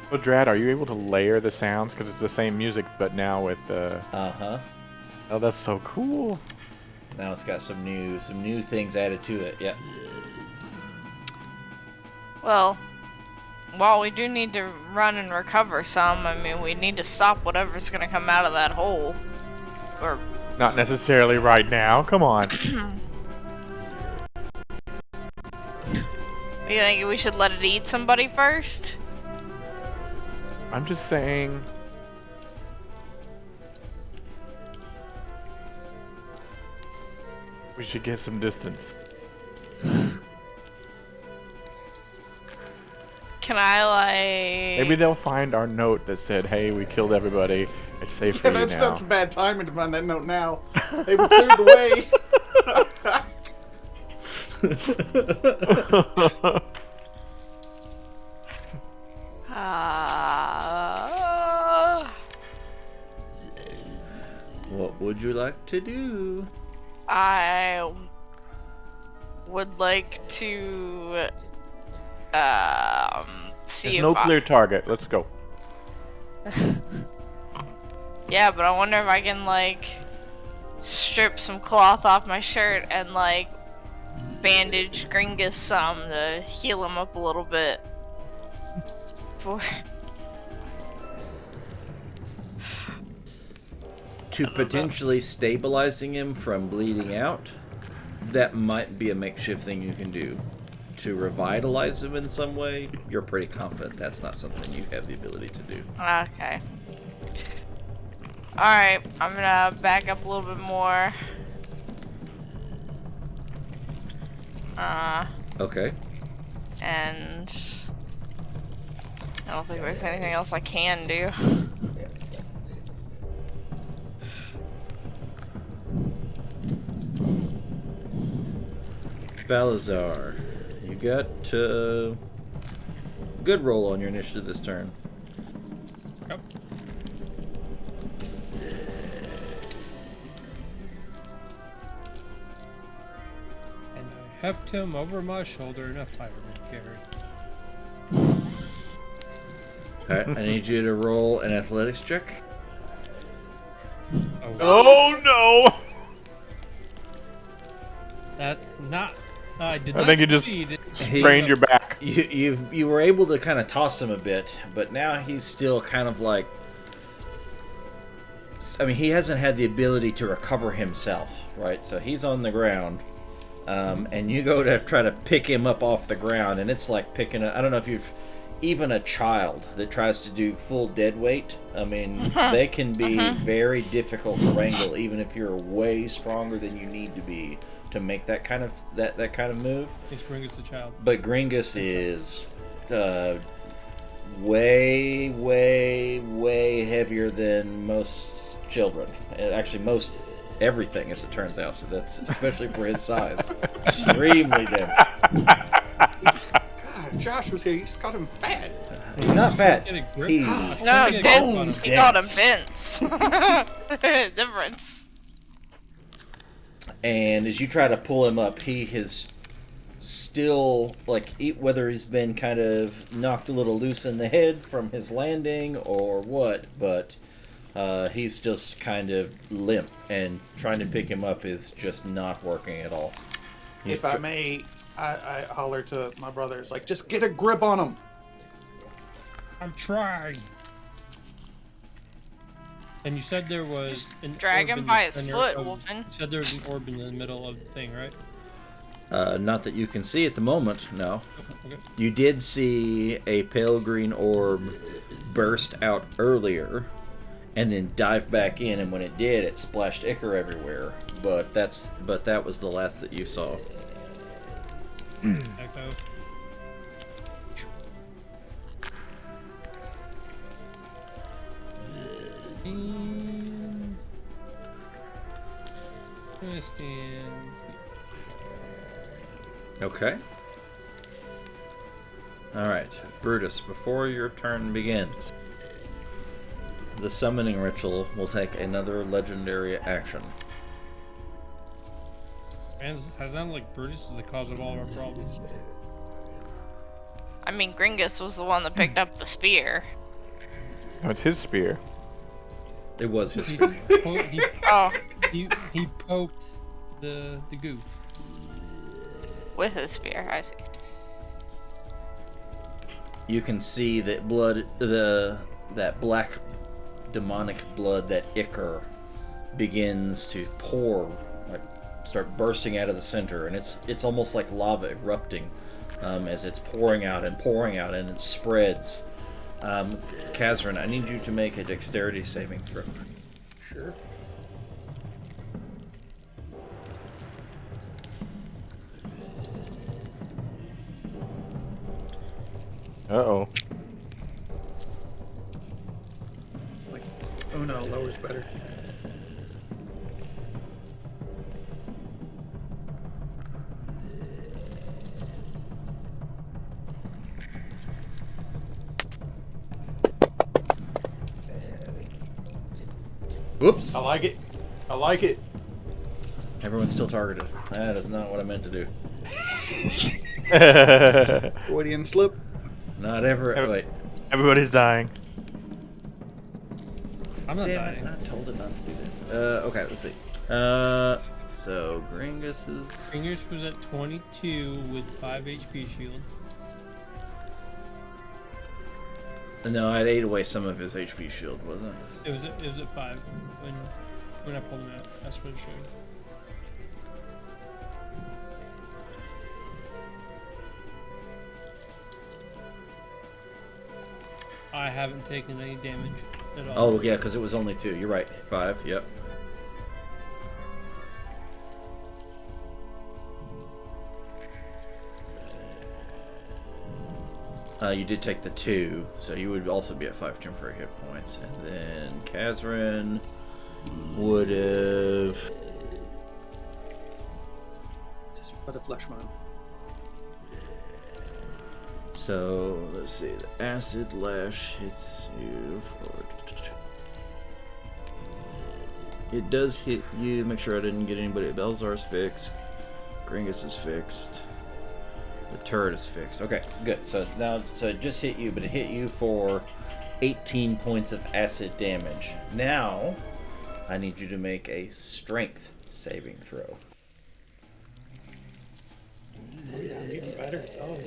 So, Drad, are you able to layer the sounds? Because it's the same music, but now with the... Uh-huh. Oh, that's so cool. Now it's got some new things added to it. Yep. Well, while we do need to run and recover some, I mean, we need to stop whatever's gonna come out of that hole. Or... Not necessarily right now. Come on. You think we should let it eat somebody first? I'm just saying... We should get some distance. Can I, like... Maybe they'll find our note that said, hey, we killed everybody. It's safe for you That's now. such bad timing to find that note now. Hey, we cleared the way. What would you like to do? I would like to see There's if no clear target. Let's go. Yeah, but I wonder if I can like strip some cloth off my shirt and like bandage Gringus some to heal him up a little bit. To potentially stabilizing him from bleeding out, that might be a makeshift thing you can do. To revitalize him in some way, you're pretty confident that's not something you have the ability to do. Okay. Alright, I'm gonna back up a little bit more. Okay. And I don't think there's anything else I can do. Balazar, you got good roll on your initiative this turn. Yep. And I heft him over my shoulder in a fireman carry. Alright, I need you to roll an athletics check. Oh no! That's not. I did I not think you just succeed. sprained your back. You were able to kind of toss him a bit, but now he's still kind of like... I mean, he hasn't had the ability to recover himself, right? So he's on the ground, and you go to try to pick him up off the ground, and it's like picking I don't know if you've... Even a child that tries to do full dead weight, I mean, they can be very difficult to wrangle, even if you're way stronger than you need to be to make that kind of that kind of move. Is Gringus the child? But Gringus is way, way, way heavier than most children. Actually, most everything, as it turns out. So that's especially for his size, extremely dense. God, Josh was here. You just called him fat. He's not fat. Get a grip. He's No, Get a dense. grip He on him. got him dense. Difference. And as you try to pull him up, he has still, like, whether he's been kind of knocked a little loose in the head from his landing or what, but he's just kind of limp, and trying to pick him up is just not working at all. If I may, I holler to my brothers, like, just get a grip on him. I'm trying. And you said there was an Drag orb him in by the his center foot, of- Wolfen. You said there was an orb in the middle of the thing, right? Not that you can see at the moment, no. Okay. You did see a pale green orb burst out earlier and then dive back in, and when it did, it splashed ichor everywhere. But that was the last that you saw. Echo. And... I'm gonna stand... Okay. Alright, Brutus, before your turn begins, the summoning ritual will take another legendary action. Man, has sounded like Brutus is the cause of all of our problems. I mean, Gringus was the one that picked up the spear. No, it's his spear. It was his. He Oh, poked the goo. with his spear, I see. You can see that blood, that black demonic blood, that ichor, begins to pour, like start bursting out of the center, and it's almost like lava erupting as it's pouring out, and it spreads. Kazran, I need you to make a dexterity saving throw. Sure. Uh-oh. Like, oh no, lower's better. Whoops! I like it. I like it. Everyone's still targeted. That is not what I meant to do. Freudian slip. Not ever. Wait. Everybody's dying. I'm not Damn it, dying. I told it not to do this. Okay, let's see. So Gringus is. Fingers was at 22 with 5 HP shield. No, I'd ate away some of his HP shield, wasn't it? It was at 5 when I pulled him out. That's what it showed. I haven't taken any damage at all. Oh yeah, because it was only 2. You're right. 5. Yep. You did take the 2, so you would also be at 5 temporary hit points. And then Kazran would have. Just put a flesh one. So let's see. The acid lash hits you for. It does hit you. Make sure I didn't get anybody. Belzar's fixed. Gringus is fixed. The turret is fixed. Okay, good. So it's now. So it just hit you, but it hit you for 18 points of acid damage. Now, I need you to make a strength saving throw. Oh yeah, I'm getting better. Oh.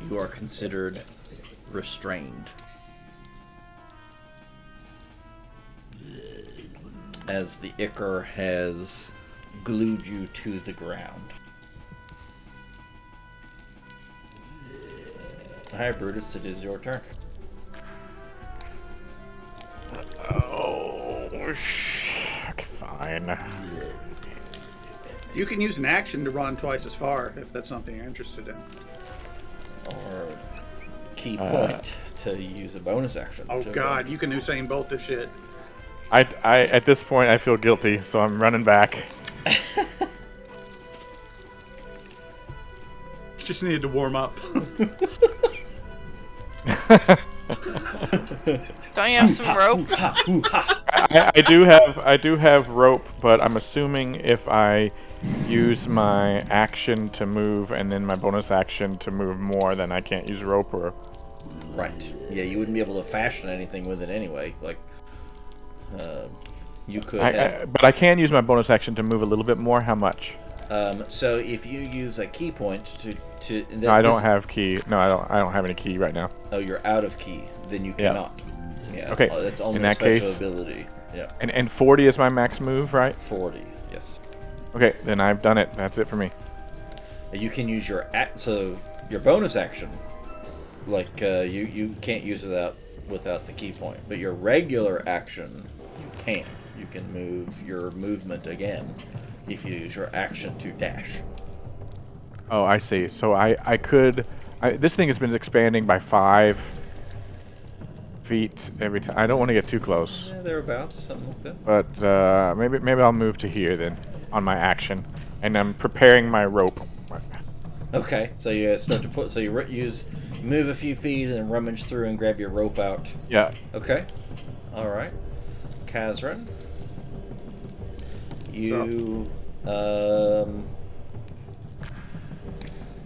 You are considered restrained, as the ichor has glued you to the ground. Alright, Brutus, it is your turn. Oh, okay, fine. You can use an action to run twice as far if that's something you're interested in. Or key point to use a bonus action. Oh to god, you can Usain Bolt this shit. I at this point I feel guilty, so I'm running back. Just needed to warm up. Don't you have some rope? I do have rope, but I'm assuming if I use my action to move and then my bonus action to move more, then I can't use rope. Or Right. Yeah, you wouldn't be able to fashion anything with it anyway. Like, you could. But I can use my bonus action to move a little bit more. How much? So if you use a key point to No, I don't have key. No, I don't have any key right now. Oh, you're out of key. Then you cannot. Yeah. Okay. That's only In a that special case- ability. Yeah. And 40 is my max move, right? 40. Yes. Okay, then I've done it. That's it for me. You can use your so your bonus action. Like you can't use it without the key point, but your regular action you can. You can move your movement again if you use your action to dash. Oh, I see. So I could. This thing has been expanding by 5. feet every time. I don't want to get too close. Yeah, thereabouts, something like that. But maybe I'll move to here then on my action, and I'm preparing my rope. Okay, so you start to put. So you move a few feet and then rummage through and grab your rope out. Yeah. Okay. All right. Kazran. You.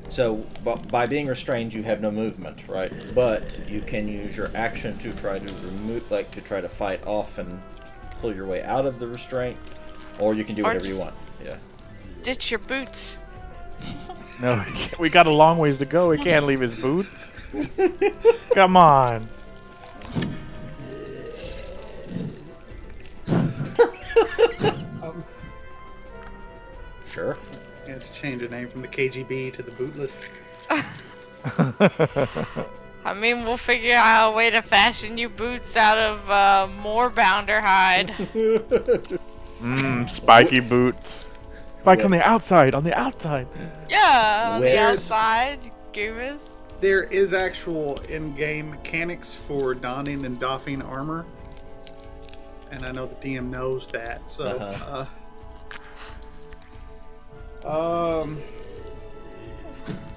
So by being restrained, you have no movement, right? But you can use your action to try to to try to fight off and pull your way out of the restraint, or you can do Or whatever you just- want. Yeah. Ditch your boots. No, we got a long ways to go. We can't leave his boots. Come on. Sure. You have to change the name from the KGB to the Bootless. I mean, we'll figure out a way to fashion you boots out of more bounder hide. Spiky boots. Spikes on the outside. On the outside. Yeah, on the Where's- outside, Goomus. There is actual in-game mechanics for donning and doffing armor, and I know the DM knows that. So,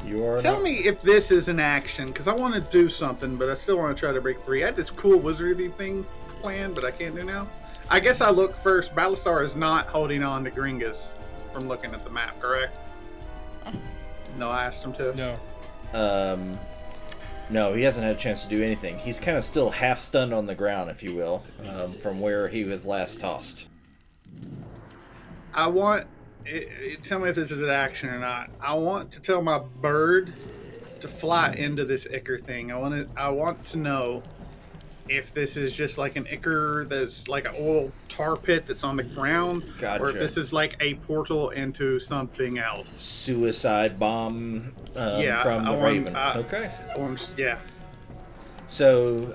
You are. tell me if this is an action, because I want to do something, but I still want to try to break free. I had this cool wizardy thing planned, but I can't do now. I guess I look first. Battlestar is not holding on to Gringas from looking at the map, correct? No, I asked him to. No. No, he hasn't had a chance to do anything. He's kind of still half stunned on the ground, if you will, from where he was last tossed. I want. Tell me if this is an action or not. I want to tell my bird to fly into this ichor thing. I want to know if this is just like an ichor that's like an oil tar pit that's on the ground, Gotcha. or if this is like a portal into something else. Suicide bomb Yeah, from the I want- Raven. I- Okay. Yeah. So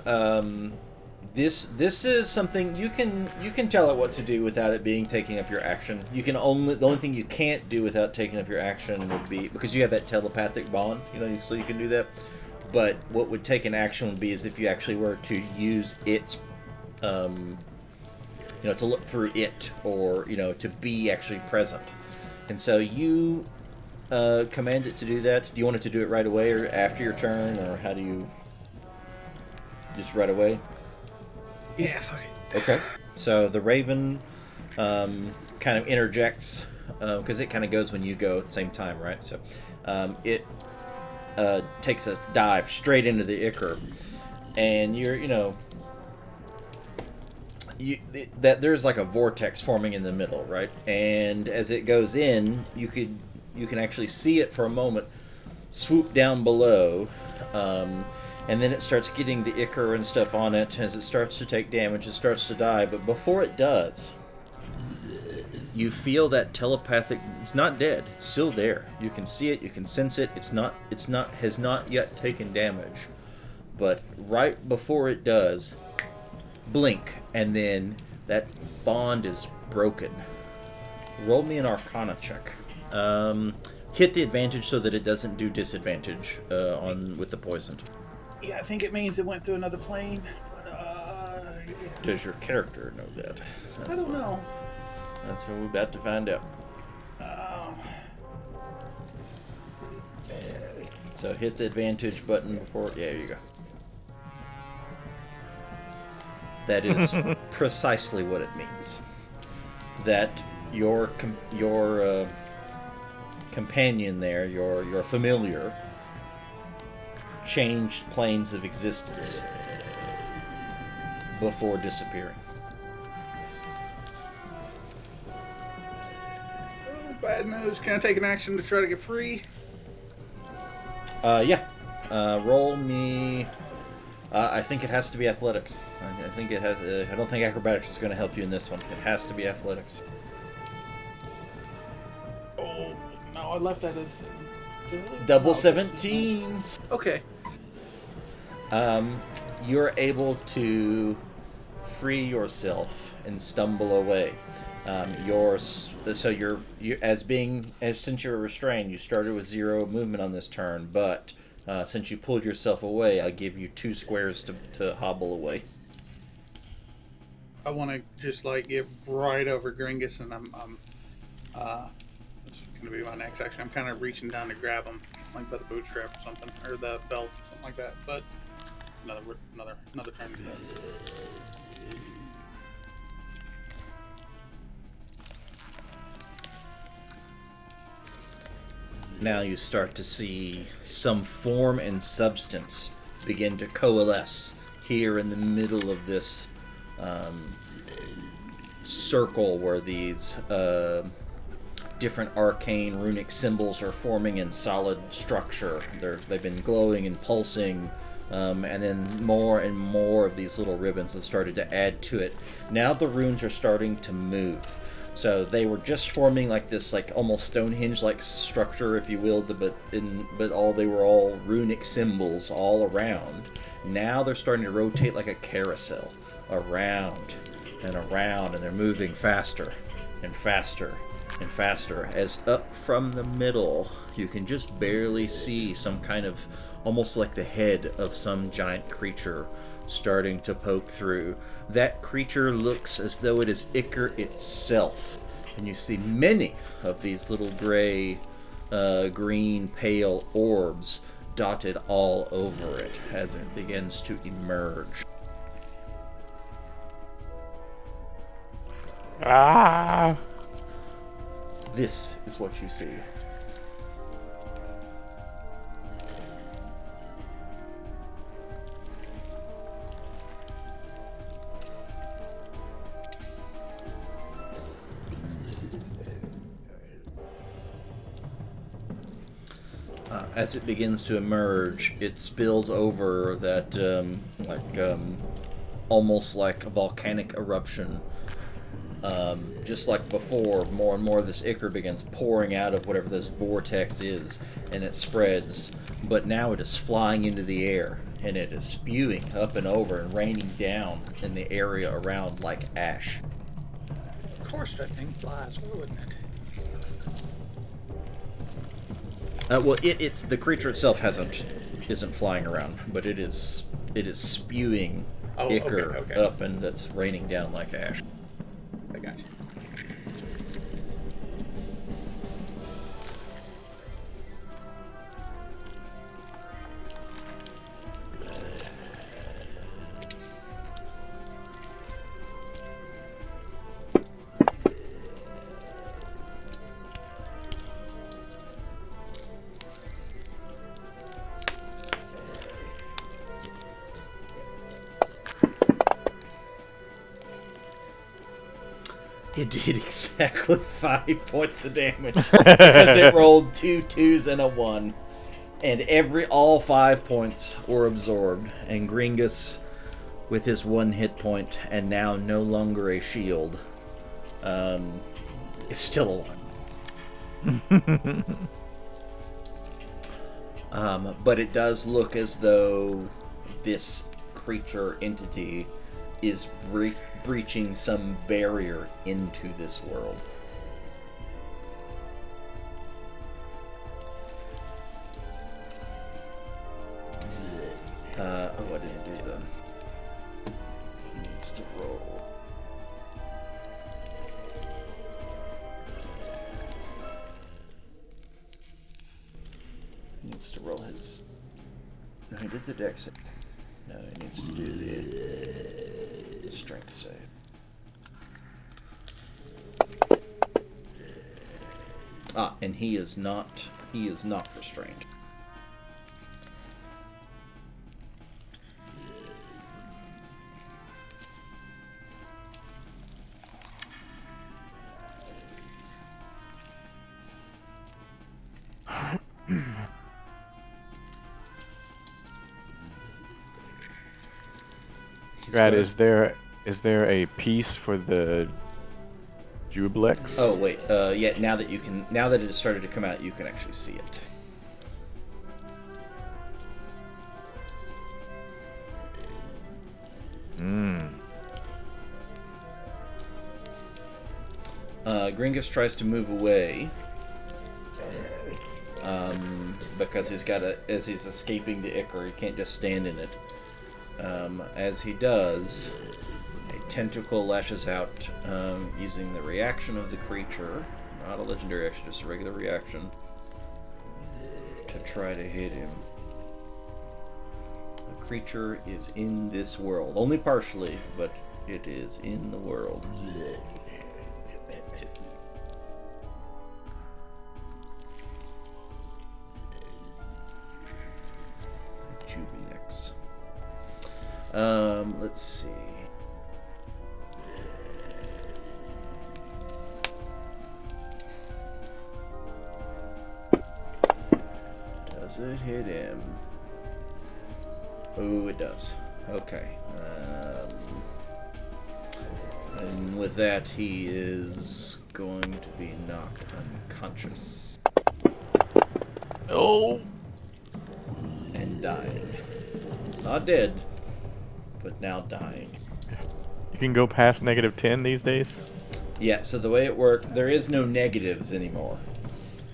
this is something you can tell it what to do without it being taking up your action. The only thing you can't do without taking up your action would be because you have that telepathic bond, so you can do that. But what would take an action would be is if you actually were to use its, to look through it or to be actually present. And so you command it to do that. Do you want it to do it right away or after your turn, or how do you? Just right away? Yeah, fuck it. Okay. So the Raven kind of interjects because it kind of goes when you go at the same time, right? So it takes a dive straight into the ichor, and that there's like a vortex forming in the middle, right? And as it goes in, you can actually see it for a moment swoop down below. And then it starts getting the ichor and stuff on it. As it starts to take damage, it starts to die. But before it does, you feel that telepathic. It's not dead. It's still there. You can see it. You can sense it. Has not yet taken damage. But right before it does, blink, and then that bond is broken. Roll me an Arcana check. Hit the advantage so that it doesn't do disadvantage with the poisoned. Yeah, I think it means it went through another plane. But, Does your character know that? I don't know. That's what we're about to find out. So hit the advantage button before. Yeah, there you go. That is precisely what it means. That your companion there, your familiar, changed planes of existence before disappearing. Oh, bad news. Can I take an action to try to get free? Yeah. Roll me. I think it has to be athletics. I think it has. I don't think acrobatics is going to help you in this one. It has to be athletics. Oh, no, I left that as... Double 17s. Okay. You're able to free yourself and stumble away. Since you're restrained, you started with 0 movement on this turn, but Since you pulled yourself away, I'll give you 2 squares to hobble away. I want to just like get right over Gringus, and I'm that's going to be my next action. I'm kind of reaching down to grab him, like by the bootstrap or something, or the belt, something like that. But another turn to that. Now you start to see some form and substance begin to coalesce here in the middle of this circle where these different arcane runic symbols are forming in solid structure. They've been glowing and pulsing, and then more and more of these little ribbons have started to add to it. Now the runes are starting to move. So they were just forming like this, like almost Stonehenge-like structure, if you will, but they were all runic symbols all around. Now they're starting to rotate like a carousel, around and around, and they're moving faster and faster and faster. As up from the middle, you can just barely see some kind of, almost like the head of some giant creature starting to poke through. That creature looks as though it is Ichor itself, and you see many of these little gray, green, pale orbs dotted all over it as it begins to emerge. Ah! This is what you see. As it begins to emerge, it spills over that, almost like a volcanic eruption. Just like before, more and more of this ichor begins pouring out of whatever this vortex is, and it spreads. But now it is flying into the air, and it is spewing up and over and raining down in the area around like ash. Of course, that thing flies. Why wouldn't it? It's the creature itself isn't flying around, but it is spewing ichor okay. up, and that's raining down like ash. I got you. It did exactly 5 points of damage because it rolled 2 2s and a 1, and all 5 points were absorbed. And Gringus, with his 1 hit point and now no longer a shield, is still alive. But it does look as though this creature entity is breaching some barrier into this world. I didn't do them. He needs to roll. He needs to roll his... No, he did the dex. No, he needs to do the strength save. And he is not restrained. Brad, is there a piece for the Jublex? Oh wait, yeah. Now that it has started to come out, you can actually see it. Gringus tries to move away. because as he's escaping the ichor, he can't just stand in it. As he does, a tentacle lashes out using the reaction of the creature, not a legendary action, just a regular reaction, to try to hit him. The creature is in this world, only partially, but it is in the world. Jubilex. Let's see. Does it hit him? Oh, it does. Okay. And with that, he is going to be knocked unconscious. Oh. And dying. Not dead, but now dying. You can go past -10 these days? Yeah, so the way it works, there is no negatives anymore.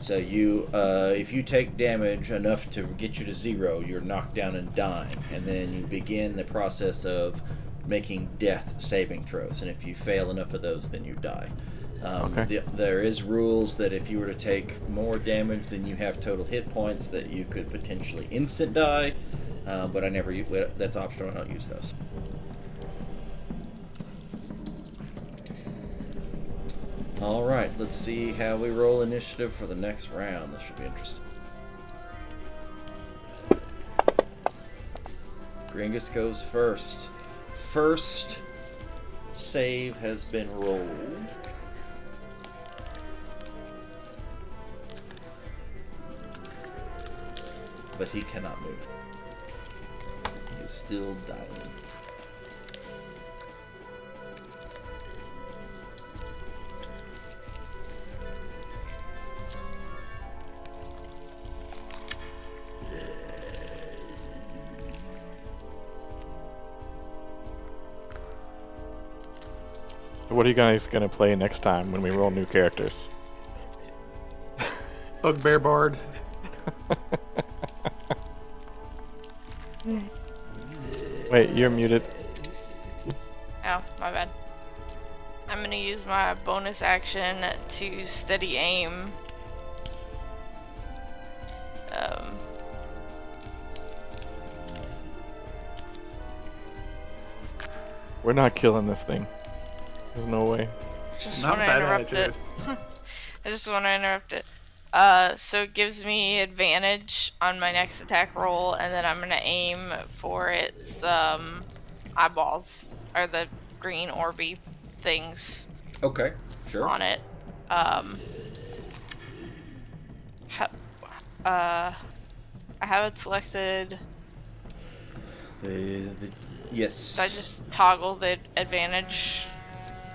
So if you take damage enough to get you to 0, you're knocked down and dying. And then you begin the process of making death saving throws. And if you fail enough of those, then you die. Okay. There is rules that if you were to take more damage than you have total hit points, that you could potentially instant die. But that's optional, I don't use those. Alright, let's see how we roll initiative for the next round. This should be interesting. Gringus goes first. First save has been rolled. But he cannot move. He is still dying. So what are you guys gonna play next time when we roll new characters? Bugbear Bard. Wait, you're muted. Oh, my bad. I'm gonna use my bonus action to steady aim. We're not killing this thing. There's no way. Just Not want to bad interrupt it. attitude. I just want to interrupt it. So it gives me advantage on my next attack roll, and then I'm gonna aim for its eyeballs, or the green orby things Okay, sure. on it. I have it selected. Yes. So I just toggle the advantage.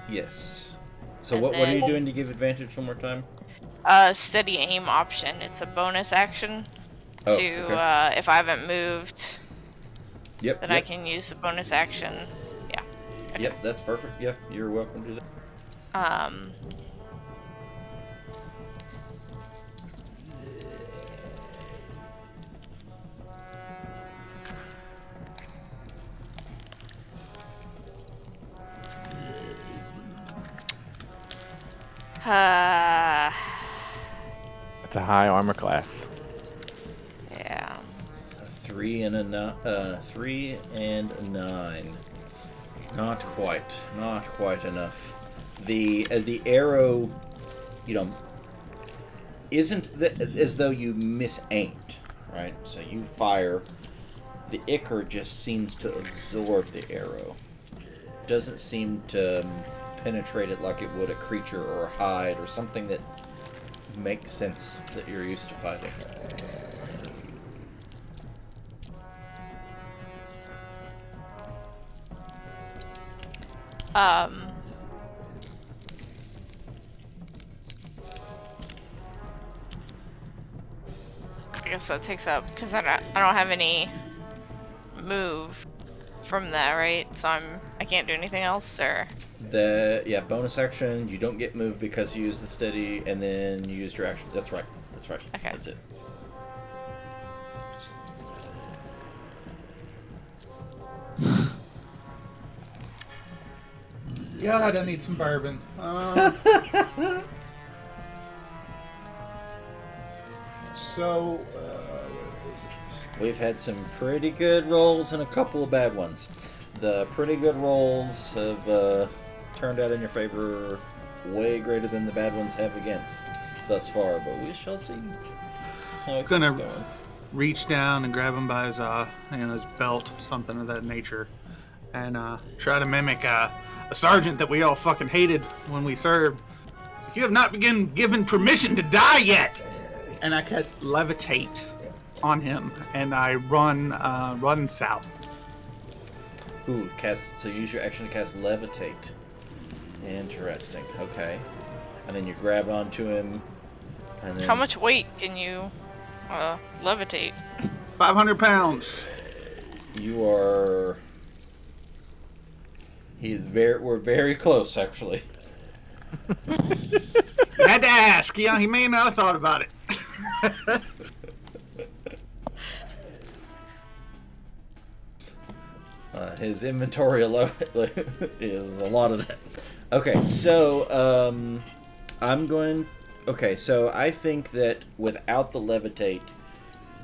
Yes. So And what are you then- doing to give advantage one more time? Steady aim option. It's a bonus action Oh, to okay. if I haven't moved, Yep. then yep. I can use the bonus action. Yeah. Okay. Yep, that's perfect. Yeah, you're welcome to do that. It's a high armor class. Yeah. A 3 and a 3 and a 9. Not quite enough. The arrow, isn't as though you misaimed, right? So you fire. The ichor just seems to absorb the arrow. Doesn't seem to penetrate it like it would a creature or a hide or something that makes sense that you're used to fighting. I guess that takes up because I don't have any move from that, right? So I can't do anything else, or Bonus action. You don't get moved because you use the steady, and then you used your action. That's right. Okay. That's it. God, I need some bourbon. So, where is it? We've had some pretty good rolls and a couple of bad ones. The pretty good rolls have turned out in your favor way greater than the bad ones have against thus far, but we shall see. How it Gonna keeps going. reach down and grab him by his, his belt, something of that nature, and try to mimic a sergeant that we all fucking hated when we served. So you have not been given permission to die yet. And I cast levitate on him, and I run south. Ooh, so use your action to cast levitate. Interesting. Okay. And then you grab onto him, and then How much weight can you levitate? 500 pounds. you are. We're very close, actually. You had to ask. Yeah, he may not have thought about it. His inventory alone is a lot of that. Okay, so I'm going. Okay, so I think that without the levitate,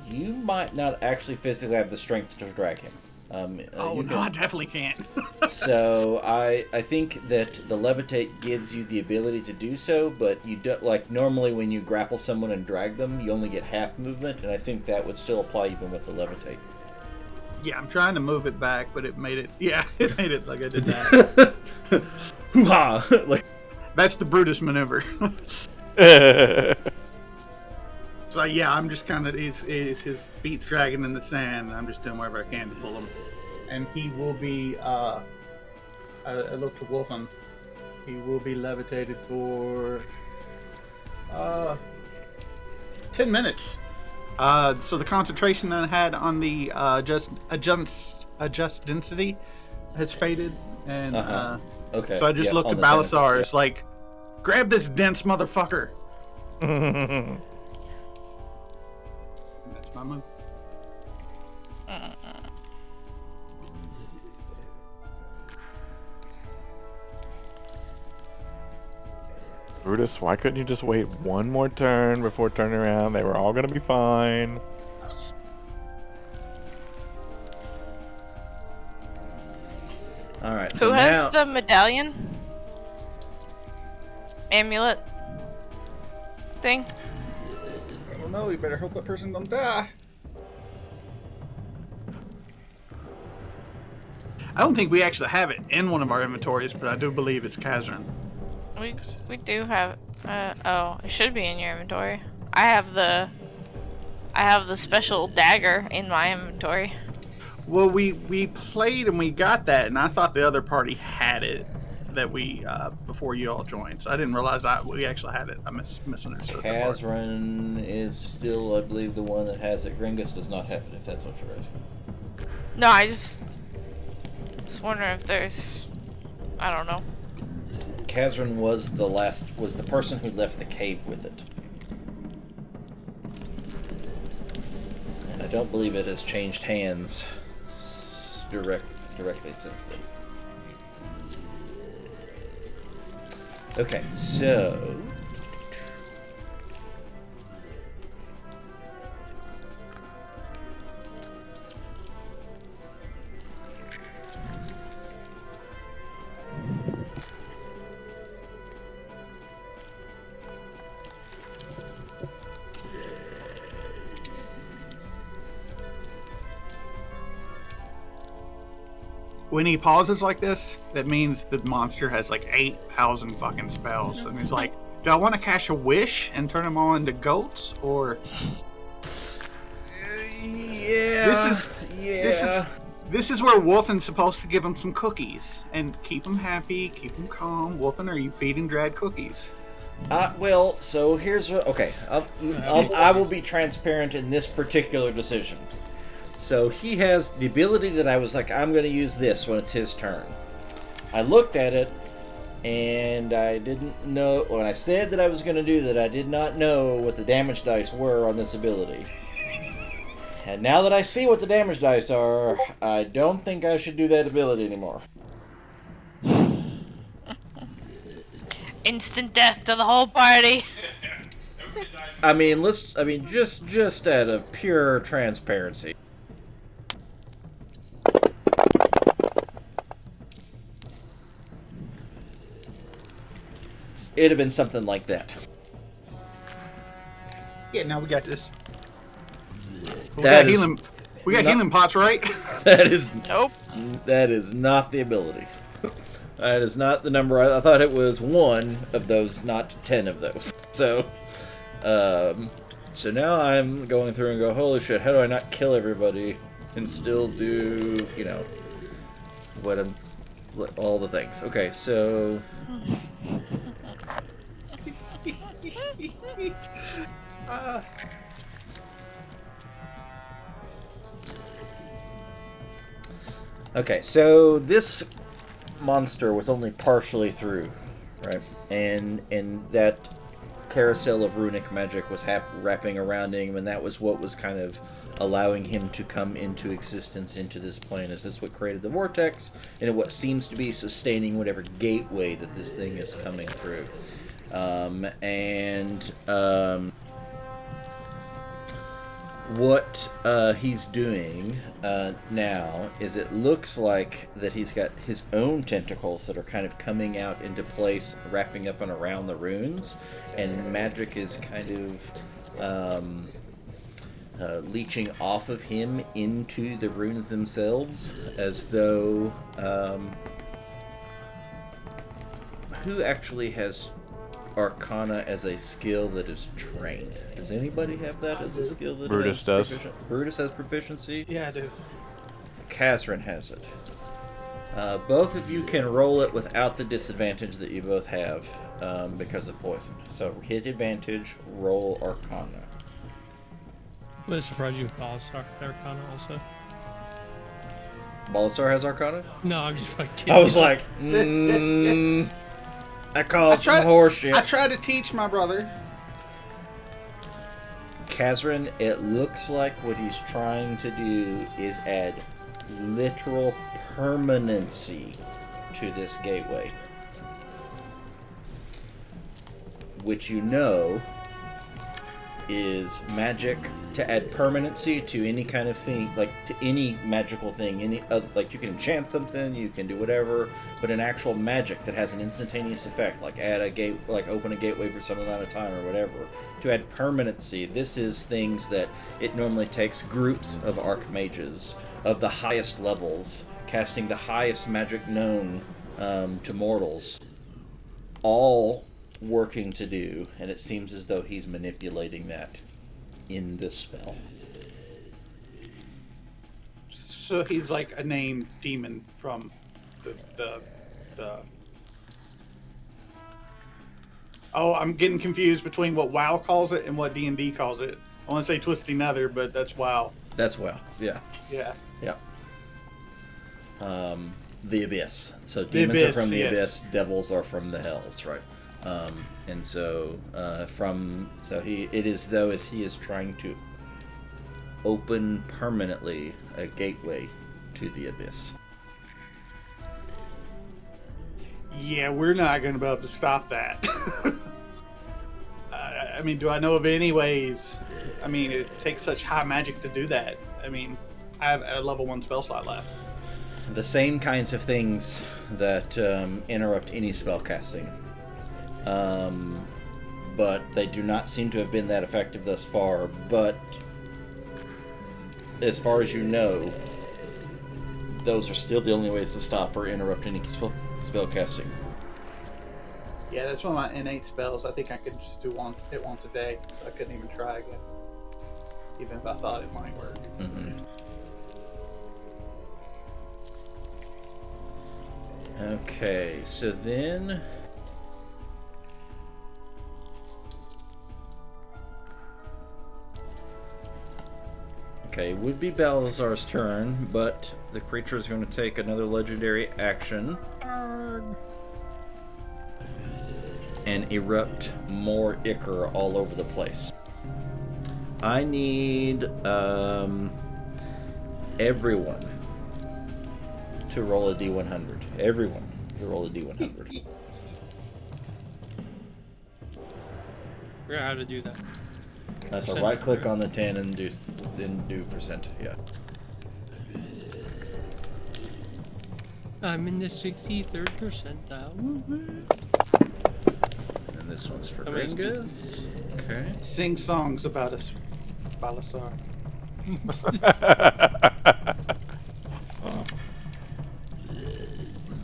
you might not actually physically have the strength to drag him. Oh, no, I definitely can't. So I think that the levitate gives you the ability to do so, but you don't, like normally when you grapple someone and drag them, you only get half movement, and I think that would still apply even with the levitate. Yeah, I'm trying to move it back, but it made it. Yeah, it made it like I did that. Hoo-ha! Like, That's the Brutus maneuver. So yeah, I'm just kind of his feet dragging in the sand. I'm just doing whatever I can to pull him, and he will be. I look to Wolfen. He will be levitated for 10 minutes. So the concentration that I had on the adjust density has faded, and okay. so I just looked on at the tentacles, Balasar. yeah. It's like, grab this dense motherfucker. That's my move. Brutus, why couldn't you just wait one more turn before turning around? They were all gonna be fine. All right. Who So has now, the medallion? Amulet thing? I don't know. You better hope that person don't die. I don't think we actually have it in one of our inventories, but I do believe it's Kazran. We do have. Oh, it should be in your inventory. I have the special dagger in my inventory. Well, we played and we got that, and I thought the other party had it that we before you all joined. So I didn't realize we actually had it. I misunderstood. that part. Kazran is still, I believe, the one that has it. Gringus does not have it, if that's what you're asking. No, I just wondering if there's. I don't know. Kazran was the person who left the cave with it. And I don't believe it has changed hands directly since then. Okay, so When he pauses like this, that means the monster has like 8,000 fucking spells, and he's like, "Do I want to cast a wish and turn them all into goats, or yeah, this is where Wolfen's supposed to give him some cookies and keep him happy, keep him calm. Wolfen, are you feeding Drad cookies?" Well, so here's what. Okay, I will be transparent in this particular decision. So he has the ability that I was like, I'm going to use this when it's his turn. I looked at it, and I didn't know, when I said that I was going to do that, I did not know what the damage dice were on this ability. And now that I see what the damage dice are, I don't think I should do that ability anymore. Instant death to the whole party. I mean, just out of pure transparency. It'd have been something like that. Yeah, now we got this. That is We got not- healing pots, right? That is Nope. that is not the ability. That is not the number. I thought it was one of those, not 10 of those. So, so now I'm going through and go, holy shit! How do I not kill everybody and still do, you know, all the things? Okay, so. Okay, so this monster was only partially through, right? And that carousel of runic magic was wrapping around him, and that was what was kind of allowing him to come into existence into this plane. Is that's what created the vortex, and what seems to be sustaining whatever gateway that this thing is coming through. What he's doing now is it looks like that he's got his own tentacles that are kind of coming out into place, wrapping up and around the runes, and magic is kind of leeching off of him into the runes themselves, as though who actually has Arcana as a skill that is trained? Does anybody have that as a skill that Brutus does. Brutus has proficiency? Yeah, I do. Kazran has it. Both of you can roll it without the disadvantage that you both have because of poison. So hit advantage, roll Arcana. Would it surprise you if Balasar had Arcana also? Balasar has Arcana? No, I'm just fucking kidding. I was like, I called some horseshit. I tried to teach my brother. Kazran, it looks like what he's trying to do is add literal permanency to this gateway. Which you know is magic to add permanency to any kind of thing, like to any magical thing. Any like you can enchant something, you can do whatever, but an actual magic that has an instantaneous effect, like add a gate, like open a gateway for some amount of time or whatever. To add permanency, this is things that it normally takes groups of archmages of the highest levels, casting the highest magic known to mortals, all working to do, and it seems as though he's manipulating that in this spell. So he's like a named demon from the Oh, I'm getting confused between what WoW calls it and what D&D calls it. I want to say Twisty Nether, but that's WoW. That's well, yeah. Yeah. Yeah. The Abyss. So demons are from the yes. Abyss, devils are from the Hells, right? And so it is though as he is trying to open permanently a gateway to the Abyss. Yeah, we're not going to be able to stop that. I mean, do I know of any ways? I mean, it takes such high magic to do that. I mean, I have a level 1 spell slot left. The same kinds of things that interrupt any spell casting. But they do not seem to have been that effective thus far. But as far as you know, those are still the only ways to stop or interrupt any spell casting. Yeah, that's one of my innate spells. I think I could just do it once a day, so I couldn't even try again, even if I thought it might work. Mm-hmm. Okay, so then okay, it would be Balazar's turn, but the creature is going to take another legendary action and erupt more ichor all over the place. I need everyone to roll a d100. Everyone to roll a d100. forgot how to do that. So Percent, right click right? on the 10 and do percent. Yeah. I'm in the 63rd percentile. Woo-woo. And this one's for That makes good. Gringas. Okay. Sing songs about us, Balasar. I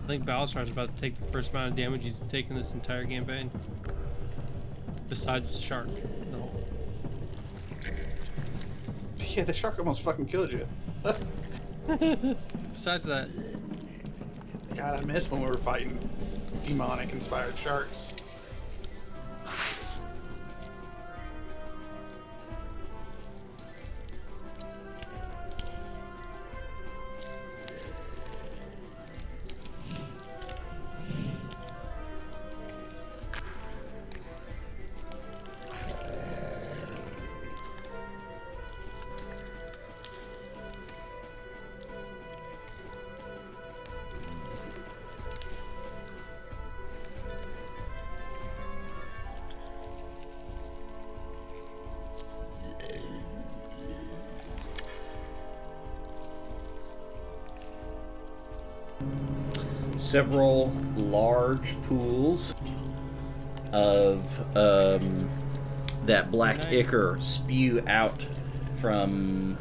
think Balasar's about to take the first amount of damage he's taken this entire campaign. Besides the shark. No. Yeah, the shark almost fucking killed you. Besides that, God, I miss when we were fighting demonic inspired sharks. Several large pools of that black ichor spew out from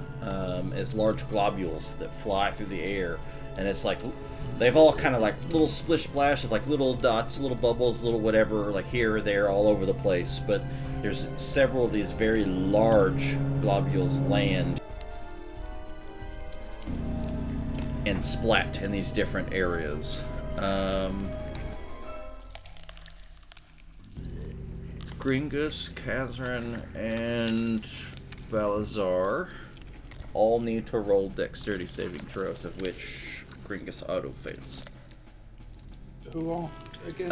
as large globules that fly through the air, and it's like they've all kind of like little splish splash of like little dots, little bubbles, little whatever, like here or there, all over the place. But there's several of these very large globules land and splat in these different areas. Gringus, Kazran, and Valazar all need to roll dexterity saving throws, of which Gringus auto fails. Who all again?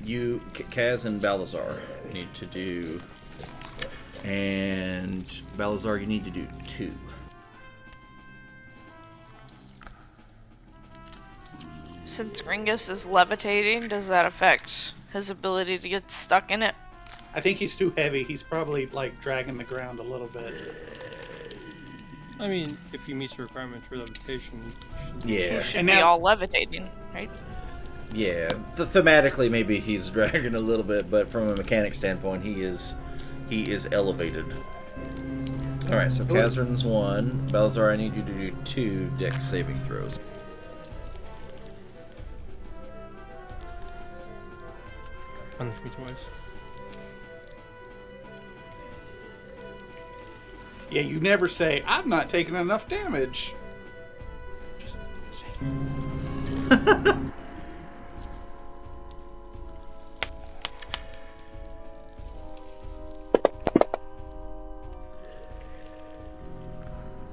You, Kaz, and Balazar need to do, and Balazar, you need to do 2. Since Gringus is levitating, does that affect his ability to get stuck in it? I think he's too heavy. He's probably like dragging the ground a little bit. I mean, if he meets the requirements for levitation, Yeah. He should And be now- all levitating, right? Yeah, thematically maybe he's dragging a little bit, but from a mechanic standpoint, he is elevated. All right, so Kazran's 1. Balazar, I need you to do 2 dex saving throws. punish me twice. Yeah, you never say, I'm not taking enough damage. Just say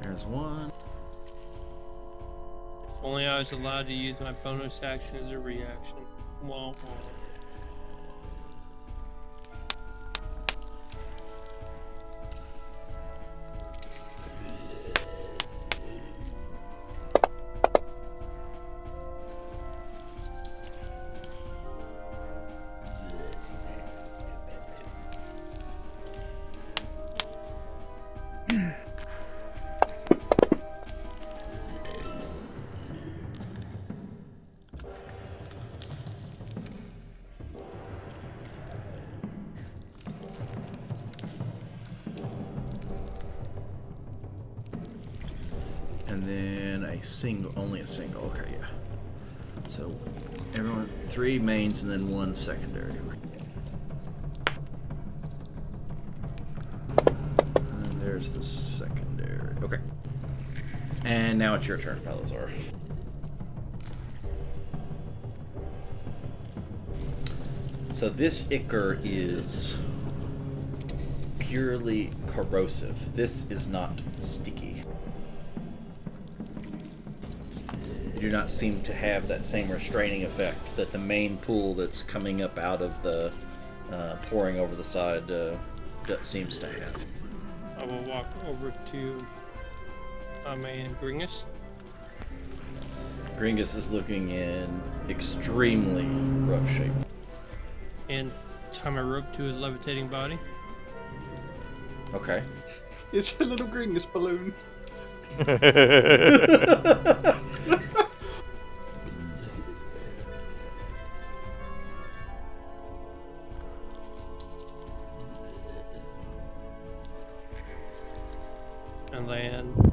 There's 1. If only I was allowed to use my bonus action as a reaction. Wah, wah. And then only a single. Okay, yeah. So everyone, 3 mains and then 1 secondary. Okay. And there's the secondary. Okay. And now it's your turn, Palazar. So this ichor is purely corrosive. This is not sticky. You do not seem to have that same restraining effect that the main pool that's coming up out of the pouring over the side seems to have. I will walk over to man Gringus. Gringus is looking in extremely rough shape. And tie my rope to his levitating body. Okay. It's a little Gringus balloon. And then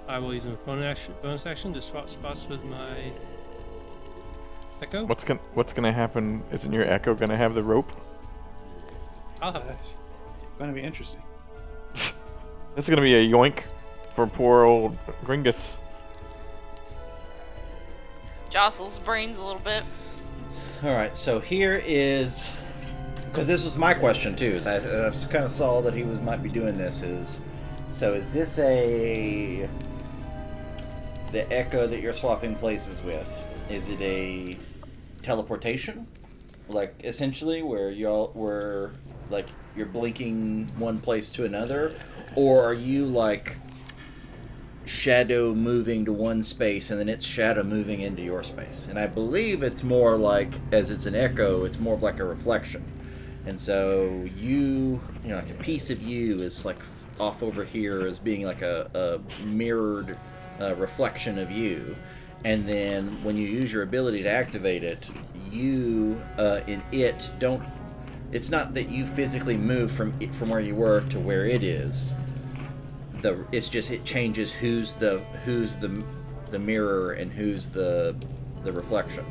I will use a bonus action to swap spots with my Echo. What's gonna happen? Isn't your Echo gonna have the rope? I'll have it. Going to be interesting. That's gonna be a yoink for poor old Gringus. Jostles brains a little bit. All right, so here is, because this was my question too. Is I kind of saw that he might be doing this. Is this the Echo that you're swapping places with? Is it a teleportation, like essentially where you're blinking one place to another, or are you like shadow moving to one space and then it's shadow moving into your space? And I believe it's more like, as it's an echo, it's more of like a reflection. And so you know, like a piece of you is like off over here as being like a mirrored reflection of you. And then when you use your ability to activate it, it's not that you physically move from where you were to where it is. It's just it changes who's the mirror and who's the reflection.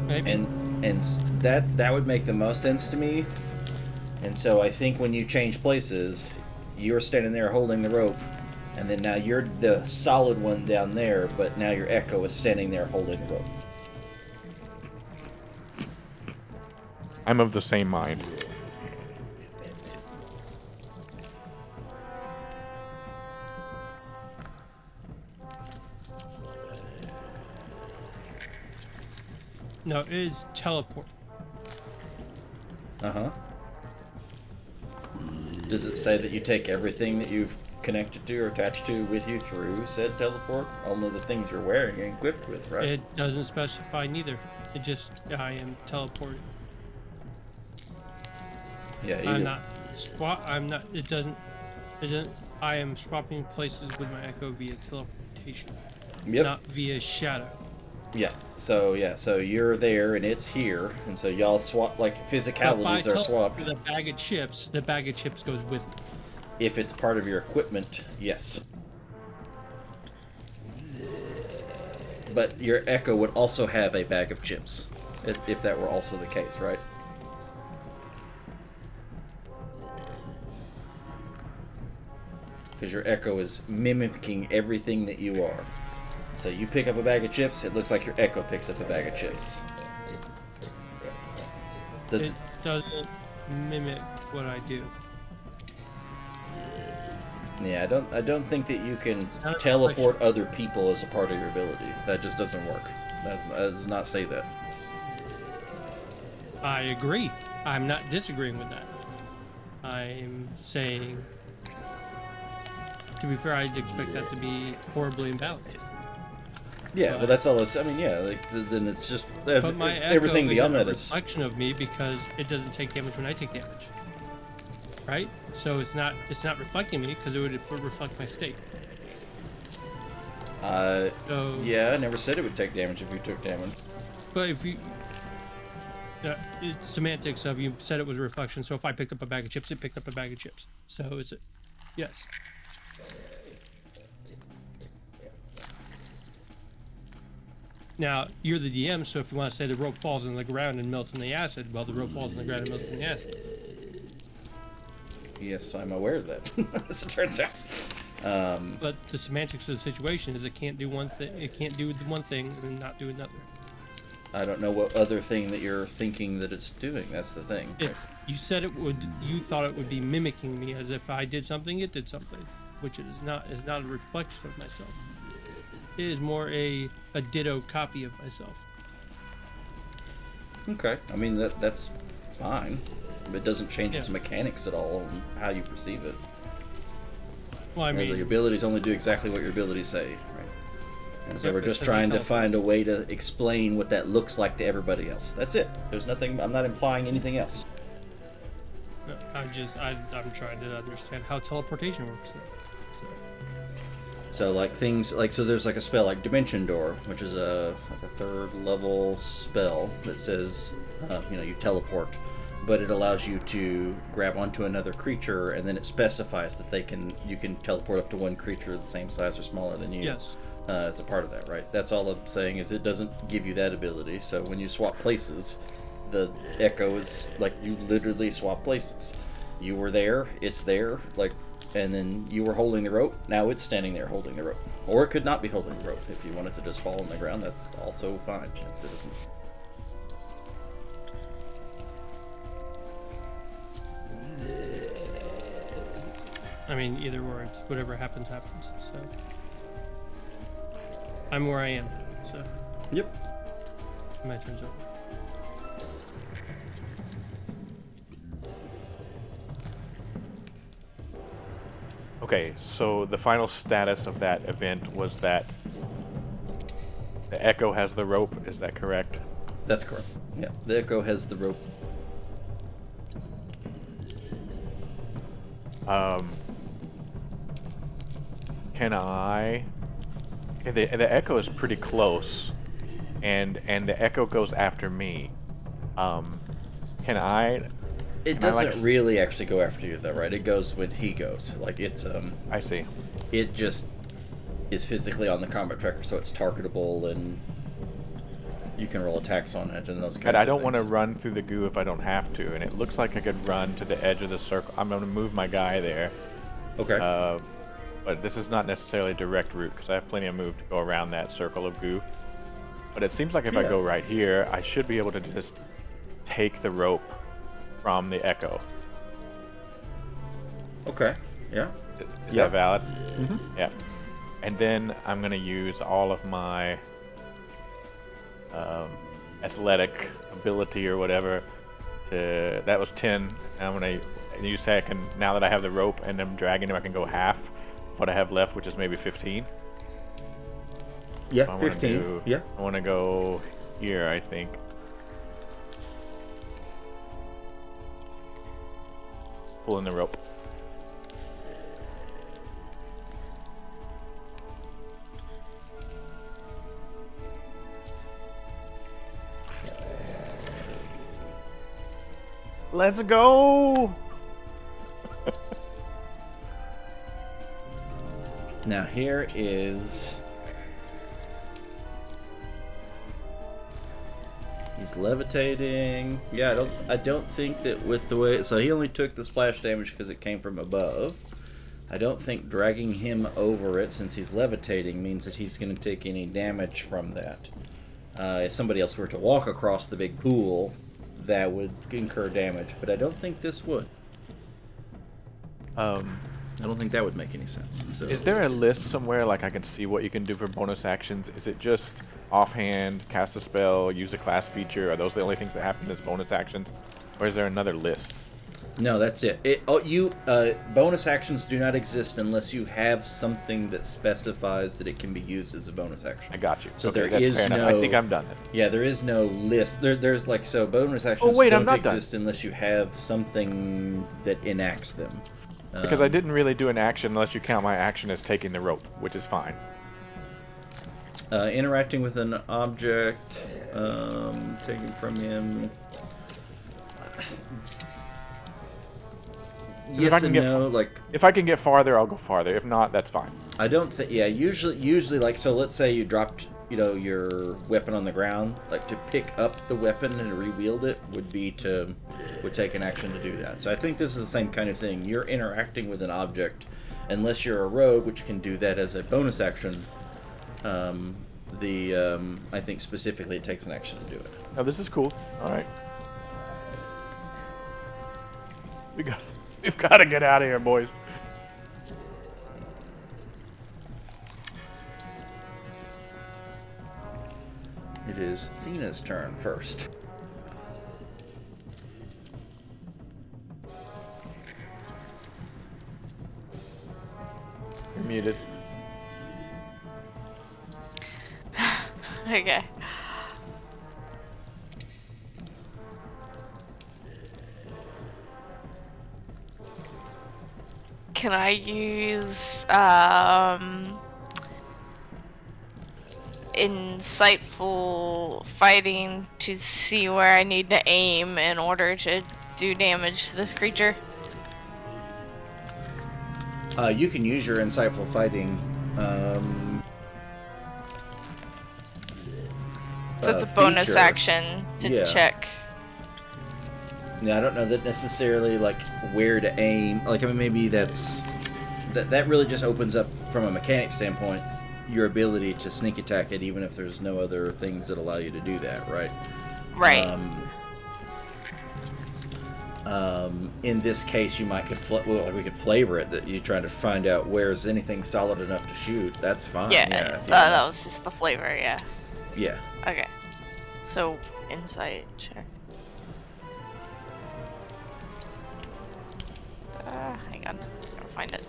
Maybe. And that would make the most sense to me. And so I think when you change places, you're standing there holding the rope, and then now you're the solid one down there, but now your Echo is standing there holding the rope. I'm of the same mind. No, it is teleport. Uh-huh. Does it say that you take everything that you've connected to or attached to with you through said teleport? Only the things you're wearing and equipped with, right? It doesn't specify neither. It just, I am teleporting. Yeah, I'm not it doesn't, I am swapping places with my Echo via teleportation. Yep. Not via shadow. Yeah. So you're there and it's here, and so y'all swap, like physicalities are swapped. The bag of chips goes with me. If it's part of your equipment, yes. But your Echo would also have a bag of chips, if that were also the case, right? Because your Echo is mimicking everything that you are. So you pick up a bag of chips, it looks like your Echo picks up a bag of chips. It doesn't mimic what I do. Yeah, I don't think that you can not a teleport other people as a part of your ability. That just doesn't work. That does not say that. I agree. I'm not disagreeing with that. I'm saying, to be fair, I'd expect that to be horribly invalid. Yeah, well, that's all. I mean, yeah, like, then it's just But my everything Echo beyond isn't that a is. reflection of me because it doesn't take damage when I take damage. Right? So it's not reflecting me because it would reflect my state. So, Yeah, I never said it would take damage if you took damage. but if you, it's semantics of you said it was a reflection. So if I picked up a bag of chips, it picked up a bag of chips. So is it? Yes. Now, you're the DM, so if you want to say the rope falls in the ground and melts in the acid, well, the rope falls in the ground and melts in the acid. Yes, I'm aware of that, as it turns out. But the semantics of the situation is it can't do one thing. It can't do one thing and then not do another. I don't know what other thing that you're thinking that it's doing. That's the thing. It's you said it would. You thought it would be mimicking me as if I did something, it did something, which it is not. Is not a reflection of myself. It is more a ditto copy of myself. Okay, I mean that's fine. It doesn't change its Yeah. mechanics at all and how you perceive it. Well, I Well, mean, your abilities only do exactly what your abilities say, right? And so Yep, we're it just says trying to teleport. find a way to explain what that looks like to everybody else. That's it. There's nothing. I'm not implying anything else. No, I'm trying to understand how teleportation works. So, So like things like there's like a spell like Dimension Door, which is a 3rd level spell that says you teleport, but it allows you to grab onto another creature, and then it specifies that you can teleport up to one creature the same size or smaller than you. yes. As a part of that, right? That's all I'm saying is it doesn't give you that ability. So when you swap places, the echo is like you literally swap places. You were there, it's there, and then you were holding the rope. Now it's standing there holding the rope, or it could not be holding the rope. If you want it to just fall on the ground, that's also fine. If it doesn't. I mean, either or, it's whatever happens, happens. So, I'm where I am. So, Yep. my turn's over. Okay, so the final status of that event was that the Echo has the rope. Is that correct? That's correct. Yeah, the echo has the rope. Can I? Okay, the Echo is pretty close, and the Echo goes after me. Can I? It Can I, like, doesn't really actually go after you though, right? It goes when he goes. Like it's I see. it just is physically on the combat tracker, so it's targetable and you can roll attacks on it and those kinds But of I don't want to things. run through the goo if I don't have to, and it looks like I could run to the edge of the circle. I'm going to move my guy there, Okay. but this is not necessarily a direct route because I have plenty of move to go around that circle of goo. But it seems like if I Yeah. go right here, I should be able to just take the rope from the Echo. Okay. Yeah. Is Yeah. that valid? Mm-hmm. Yeah. And then I'm going to use all of my athletic ability or whatever to... That was 10. And I'm going to... You say I can... Now that I have the rope and I'm dragging him, I can go half what I have left, which is maybe 15. Yeah. So I wanna 15. do- Yeah. I want to go here, I think. Pulling the rope. Let's go! Now here is. He's levitating. Yeah, I don't think that with the way, so he only took the splash damage because it came from above. I don't think dragging him over it since he's levitating means that he's going to take any damage from that. If somebody else were to walk across the big pool, that would incur damage, but I don't think this would. I don't think that would make any sense. So Is there a list somewhere like I can see what you can do for bonus actions? Is it just offhand, cast a spell, use a class feature? Are those the only things that happen as bonus actions? Or is there another list? No, that's it. Bonus actions do not exist unless you have something that specifies that it can be used as a bonus action. I got you. So Okay, there that's is fair enough. no. I think I'm done then. Yeah, there is no list. There's like so bonus actions wait, I'm don't not done. exist unless you have something that enacts them. Because I didn't really do an action unless you count my action as taking the rope, which is fine. Interacting with an object, taking from him. If Yes I can and get no. Like If I can get farther, I'll go farther. If not, that's fine. I don't think. Yeah, usually like so. Let's say you dropped, your weapon on the ground. Like to pick up the weapon and re-wield it would take an action to do that. So I think this is the same kind of thing. You're interacting with an object, unless you're a rogue, which can do that as a bonus action. I think specifically it takes an action to do it. Now this is cool. All right. We've got to get out of here, boys. It is Thena's turn first. You're muted. Okay. Can I use insightful fighting to see where I need to aim in order to do damage to this creature? You can use your insightful fighting. So it's a bonus feature. action to Yeah. check. Yeah, I don't know that necessarily like where to aim. Like, I mean, maybe that really just opens up from a mechanic standpoint your ability to sneak attack it, even if there's no other things that allow you to do that, right? Right. In this case, you might we could flavor it that you're trying to find out where's anything solid enough to shoot. That's fine. Yeah, Yeah. that was just the flavor, yeah. Yeah. Okay. So, insight check. Hang on. I'll find it.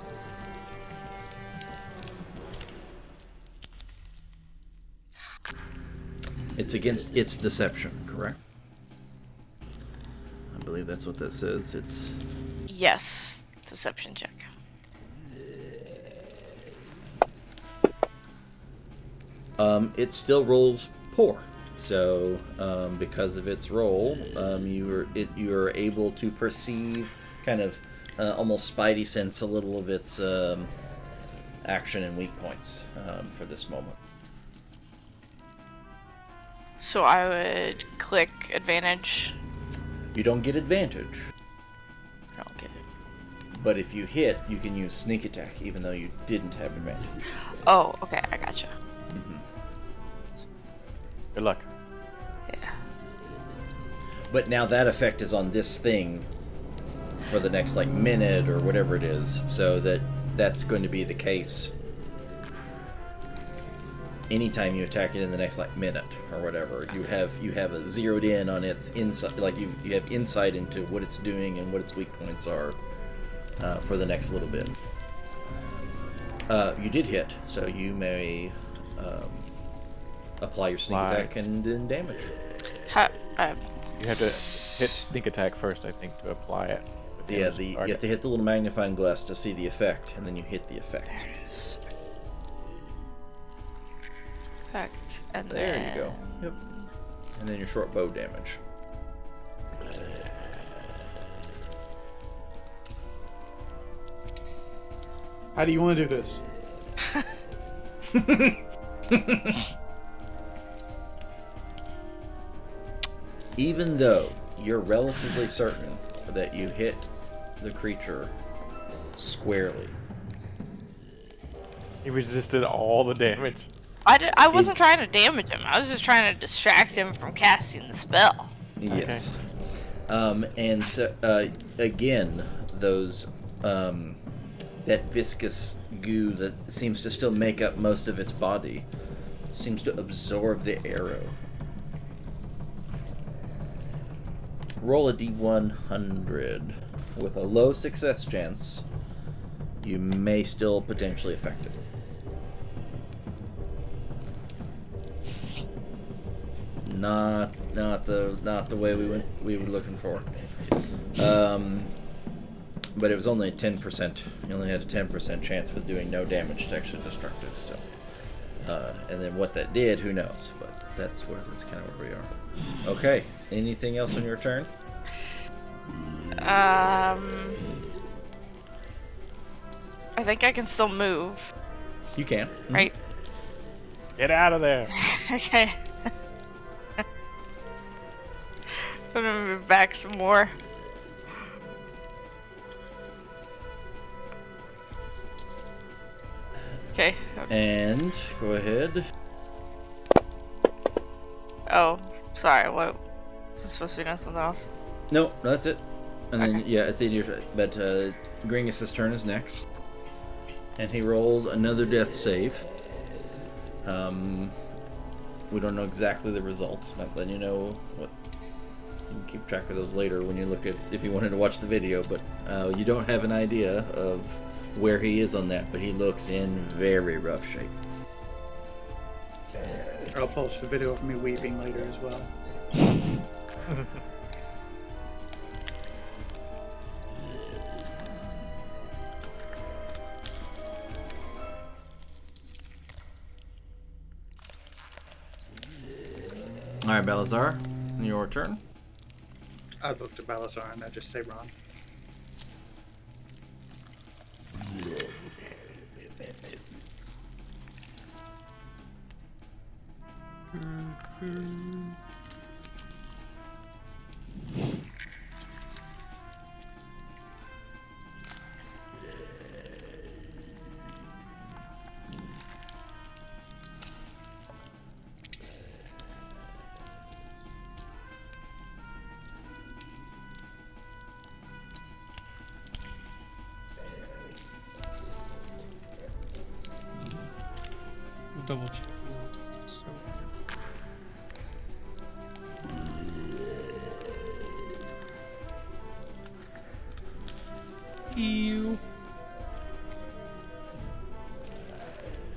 It's against its deception, correct? I believe that's what that says. It's Yes. Deception check. it still rolls poor. So, because of its roll, you are able to perceive kind of almost spidey sense a little of its action and weak points for this moment. So I would click advantage. You don't get advantage, I don't get it. but if you hit, you can use sneak attack, even though you didn't have advantage. Oh, okay, I gotcha. Good luck. Yeah. But now that effect is on this thing for the next like minute or whatever it is, so that's going to be the case anytime you attack it in the next like minute or whatever. You have a zeroed in on its insight, like you have insight into what it's doing and what its weak points are for the next little bit. You did hit, so you may apply your sneak attack and then damage. You have to hit sneak attack first, I think, to apply it. Yeah, you have to hit the little magnifying glass to see the effect, and then you hit the effect. Effect, and There then... you go. Yep. And then your short bow damage. How do you want to do this? Even though you're relatively certain that you hit the creature squarely, He resisted all the damage. I wasn't trying to damage him. I was just trying to distract him from casting the spell. yes. And so again, those that viscous goo that seems to still make up most of its body seems to absorb the arrow. Roll a d100. With a low success chance, you may still potentially affect it. Not the way we were looking for. But it was only 10%. You only had a 10% chance with doing no damage to actually destructive. So, and then what that did, who knows? But that's kind of where we are. Okay. Anything else on your turn? I think I can still move, You can. right? Get out of there. Okay. I'm gonna move back some more. Okay. And go ahead. Oh, sorry. What? Was this supposed to be doing something else? No, that's it. And then, Okay. yeah, at the end of your... But Gringus's turn is next. And he rolled another death save. We don't know exactly the result. Not letting you know what... You can keep track of those later when you look at... If you wanted to watch the video. But you don't have an idea of where he is on that. But he looks in very rough shape. I'll post a video of me weeping later as well. All right, Balazar, your turn. I looked at Balazar and I just say Ron. Double check. So, ew.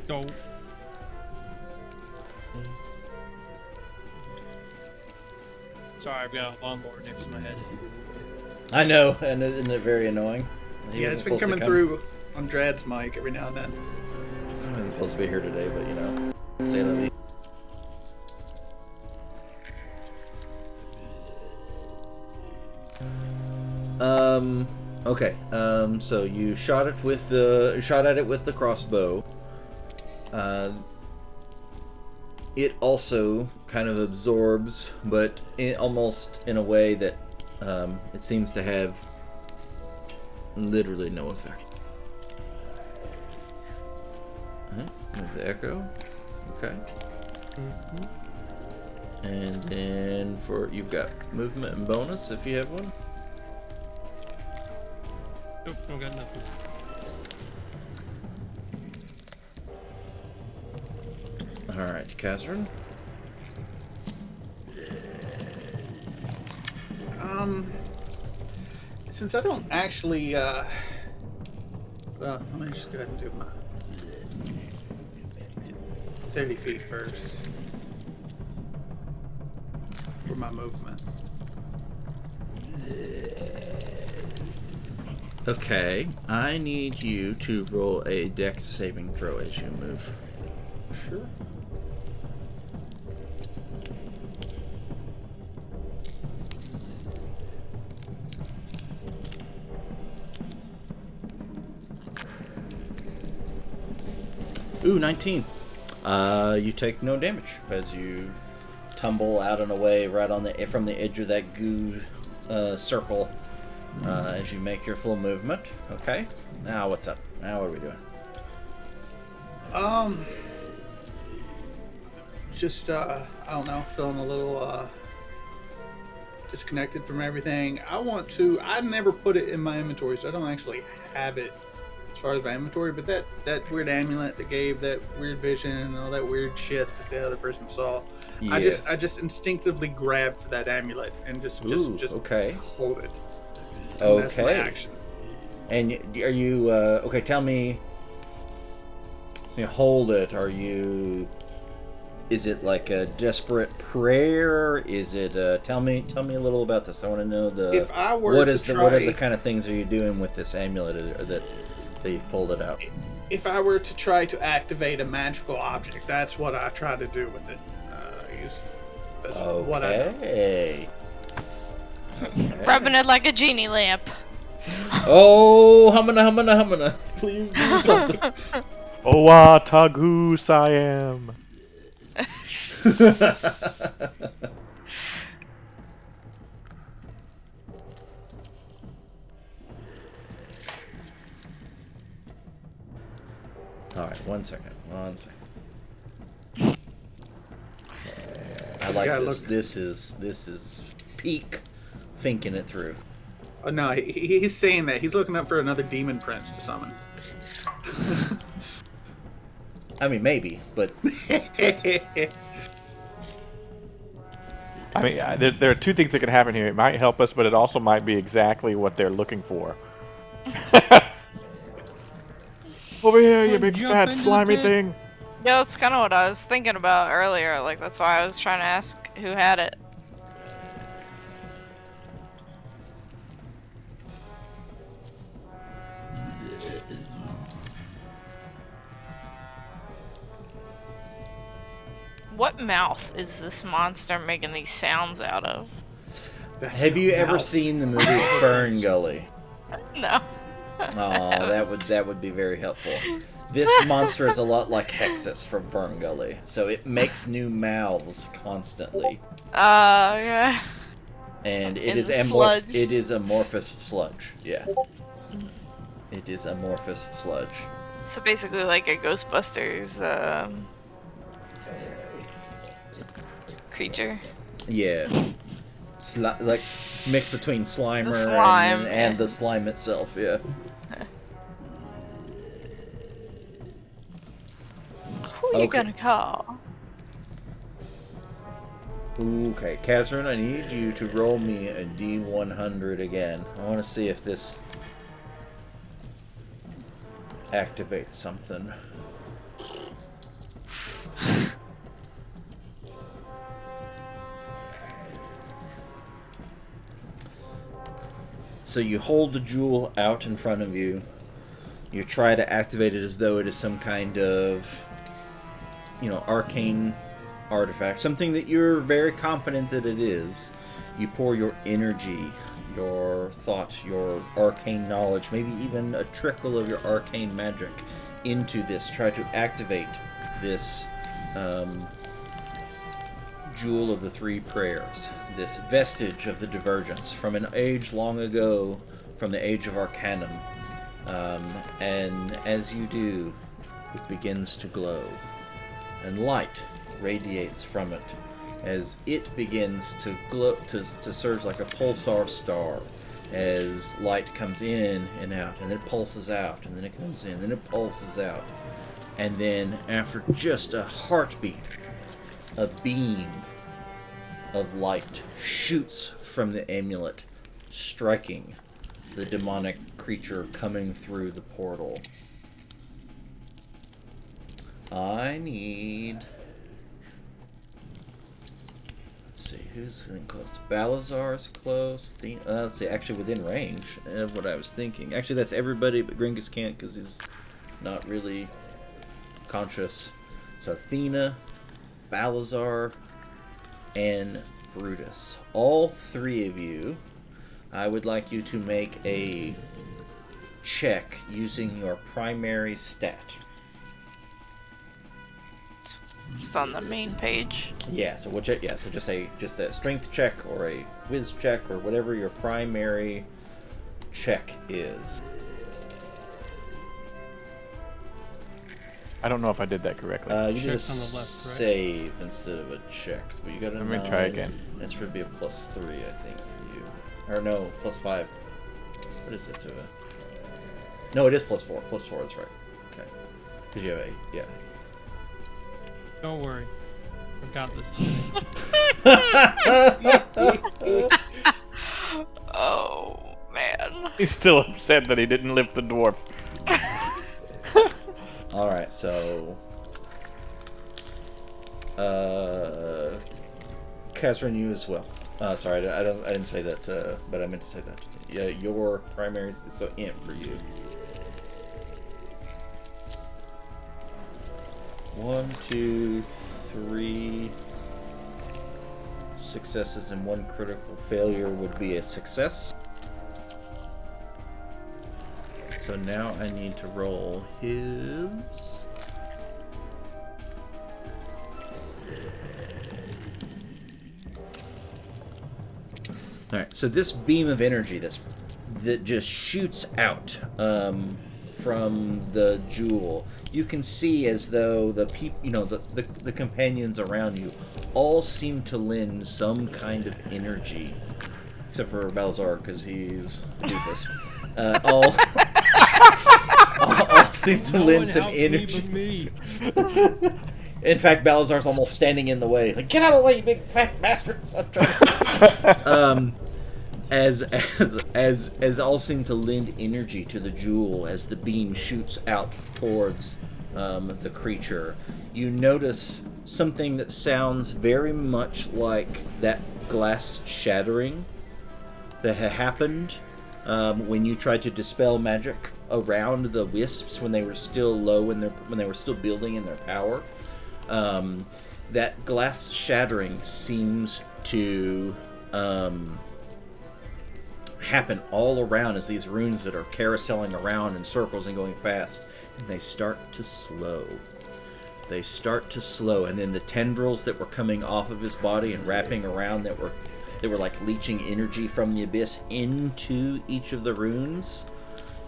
Go. Sorry, I've got a lawnmower next to my head. I know, and isn't it very annoying? He Yeah, wasn't it's been supposed to coming come. through on Drad's mic every now and then. He's supposed to be here today, but you know, say that me. Okay. So you shot at it with the crossbow. It also kind of absorbs, but almost in a way that it seems to have literally no effect. With the echo. Okay. And then you've got movement and bonus if you have one. Nope, I got nothing. Alright, Catherine. Since I don't actually, well, let me just go ahead and do my 30 feet first for my movement. Okay, I need you to roll a dex saving throw as you move. Sure. Ooh, 19. You take no damage as you tumble out and away right from the edge of that goo circle as you make your full movement. Okay. Now what's up? Now what are we doing? Just I don't know, feeling a little disconnected from everything. I never put it in my inventory, so I don't actually have it as far as my inventory, but that weird amulet that gave that weird vision and all that weird shit that the other person saw. Yes. I just instinctively grabbed for that amulet and just okay. hold it. And Okay. that's my action. And are you okay? Tell me. So you hold it. Is it like a desperate prayer? Is it? Tell me a little about this. I want to know If I were what to is the try, what are the kind of things are you doing with this amulet that you've pulled it out? If I were to try to activate a magical object, that's what I try to do with it. That's what I do. Okay. Rubbing it like a genie lamp. Oh, humana. Please do something. Owa Tagoose I am. All right, one second. I like this. This is peak thinking it through. Oh, no, he's saying that. He's looking up for another demon prince to summon. I mean, maybe, but I mean, there are two things that can happen here. It might help us, but it also might be exactly what they're looking for. Over here, you big Jump fat into the slimy pit. thing. Yeah, that's kind of what I was thinking about earlier. Like, that's why I was trying to ask who had it. What mouth is this monster making these sounds out of? That's Have you not ever mouth. seen the movie Fern Gully? No. Oh, that would be very helpful. This monster is a lot like Hexus from Fern Gully, so it makes new mouths constantly, Yeah. and In the sludge. it is amorphous sludge. Yeah, it is amorphous sludge. So basically, like a Ghostbusters creature. Yeah, like mixed between Slimer slime, and yeah. the slime itself. Yeah. Who you Okay. gonna call? Okay, Catherine, I need you to roll me a D100 again. I want to see if this activates something. So you hold the jewel out in front of you. You try to activate it as though it is some kind of, arcane artifact. Something that you're very confident that it is. You pour your energy, your thought, your arcane knowledge, maybe even a trickle of your arcane magic into this. Try to activate this Jewel of the Three Prayers, this vestige of the Divergence from an age long ago, from the age of Arcanum. And as you do, it begins to glow, and light radiates from it as it begins to glow, to surge like a pulsar star, as light comes in and out, and then it pulses out, and then it comes in, and then it pulses out, and then after just a heartbeat, a beam of light shoots from the amulet, striking the demonic creature coming through the portal. I need... Let's see, who's within close? Balazar's close. Let's see, actually within range of what I was thinking. Actually, that's everybody, but Gringus can't because he's not really conscious. So Athena, Balazar, and Brutus. All three of you, I would like you to make a check using your primary stat. Just on the main page. Yeah, so so just a strength check or a whiz check or whatever your primary check is. I don't know if I did that correctly. You did a Check's on the left, right? save instead of a check, but you got a Let me 9. try again. That should be a +3, I think, for you. Or no, +5. What is it to it? No, it is +4. +4, that's right. Okay. Because you have 8, yeah. Don't worry. I've got this. Oh, man. He's still upset that he didn't lift the dwarf. Alright, so... Catherine, you as well. Sorry, I didn't say that, but I meant to say that. Yeah, your primary is so imp for you. 1, 2, 3 successes and 1 critical failure would be a success. So now I need to roll his... Alright, so this beam of energy that just shoots out from the jewel, you can see as though the companions around you all seem to lend some kind of energy, except for Balzar because he's doofus. All seem to No lend one some helped energy. me but me. In fact, Balazar's almost standing in the way. Like, get out of the way, you big fat bastards! I'm trying to... as all seem to lend energy to the jewel as the beam shoots out towards the creature. you notice something that sounds very much like that glass shattering that had happened when you tried to dispel magic around the wisps when they were still low in when they were still building in their power. That glass shattering seems to happen all around as these runes that are carouseling around in circles and going fast, and they start to slow. They start to slow, and then the tendrils that were coming off of his body and wrapping around that were like leeching energy from the abyss into each of the runes,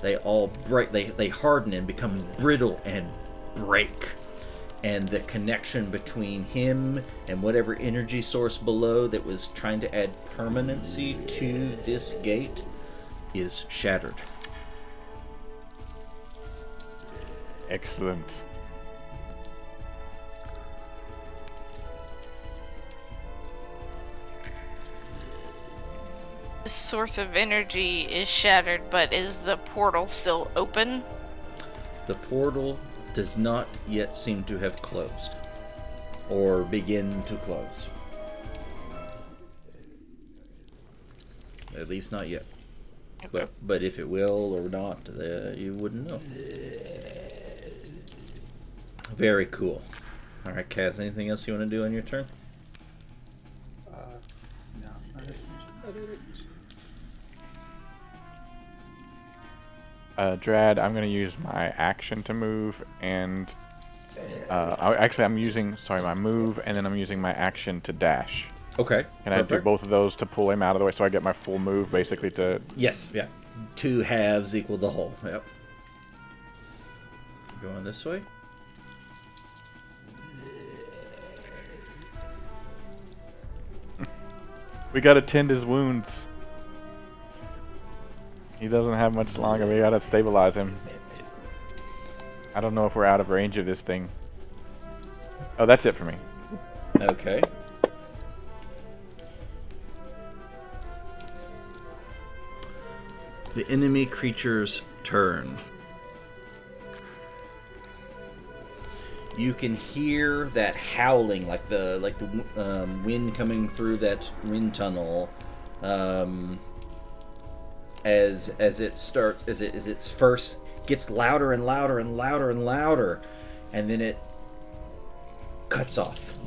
they all break. They harden and become brittle and break. And the connection between him and whatever energy source below that was trying to add permanency to this gate is shattered. Excellent. This source of energy is shattered, but is the portal still open? The portal does not yet seem to have closed or begin to close. At least not yet. Okay. But if it will or not, you wouldn't know. Very cool. All right, Kaz, anything else you want to do on your turn? No, I think Drad, I'm going to use my action to move, and I'm using my move, and then I'm using my action to dash. Okay. Can I do both of those to pull him out of the way so I get my full move, basically to... Yes, yeah. 2 halves equal the whole. Yep. Going this way. We gotta tend his wounds. He doesn't have much longer. We gotta stabilize him. I don't know if we're out of range of this thing. Oh, that's it for me. Okay. The enemy creature's turn. You can hear that howling, like the wind coming through that wind tunnel, as it first gets louder and louder and louder and louder, and then it cuts off,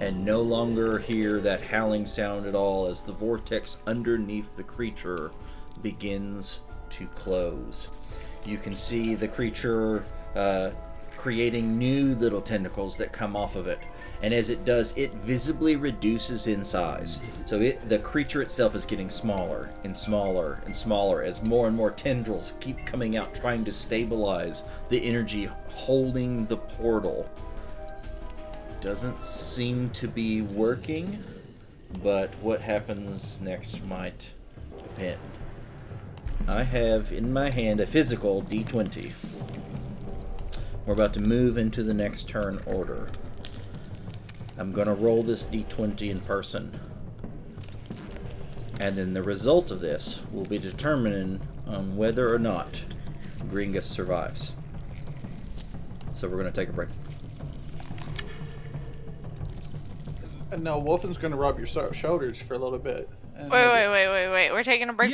and no longer hear that howling sound at all as the vortex underneath the creature begins to close. You can see the creature creating new little tentacles that come off of it, and as it does, it visibly reduces in size. So the creature itself is getting smaller and smaller and smaller as more and more tendrils keep coming out, trying to stabilize the energy holding the portal. Doesn't seem to be working, but what happens next might depend. I have in my hand a physical D20. We're about to move into the next turn order. I'm going to roll this D20 in person. And then the result of this will be determining on whether or not Gringus survives. So we're going to take a break. no, Wolfen's going to rub your shoulders for a little bit. Wait. We're taking a break.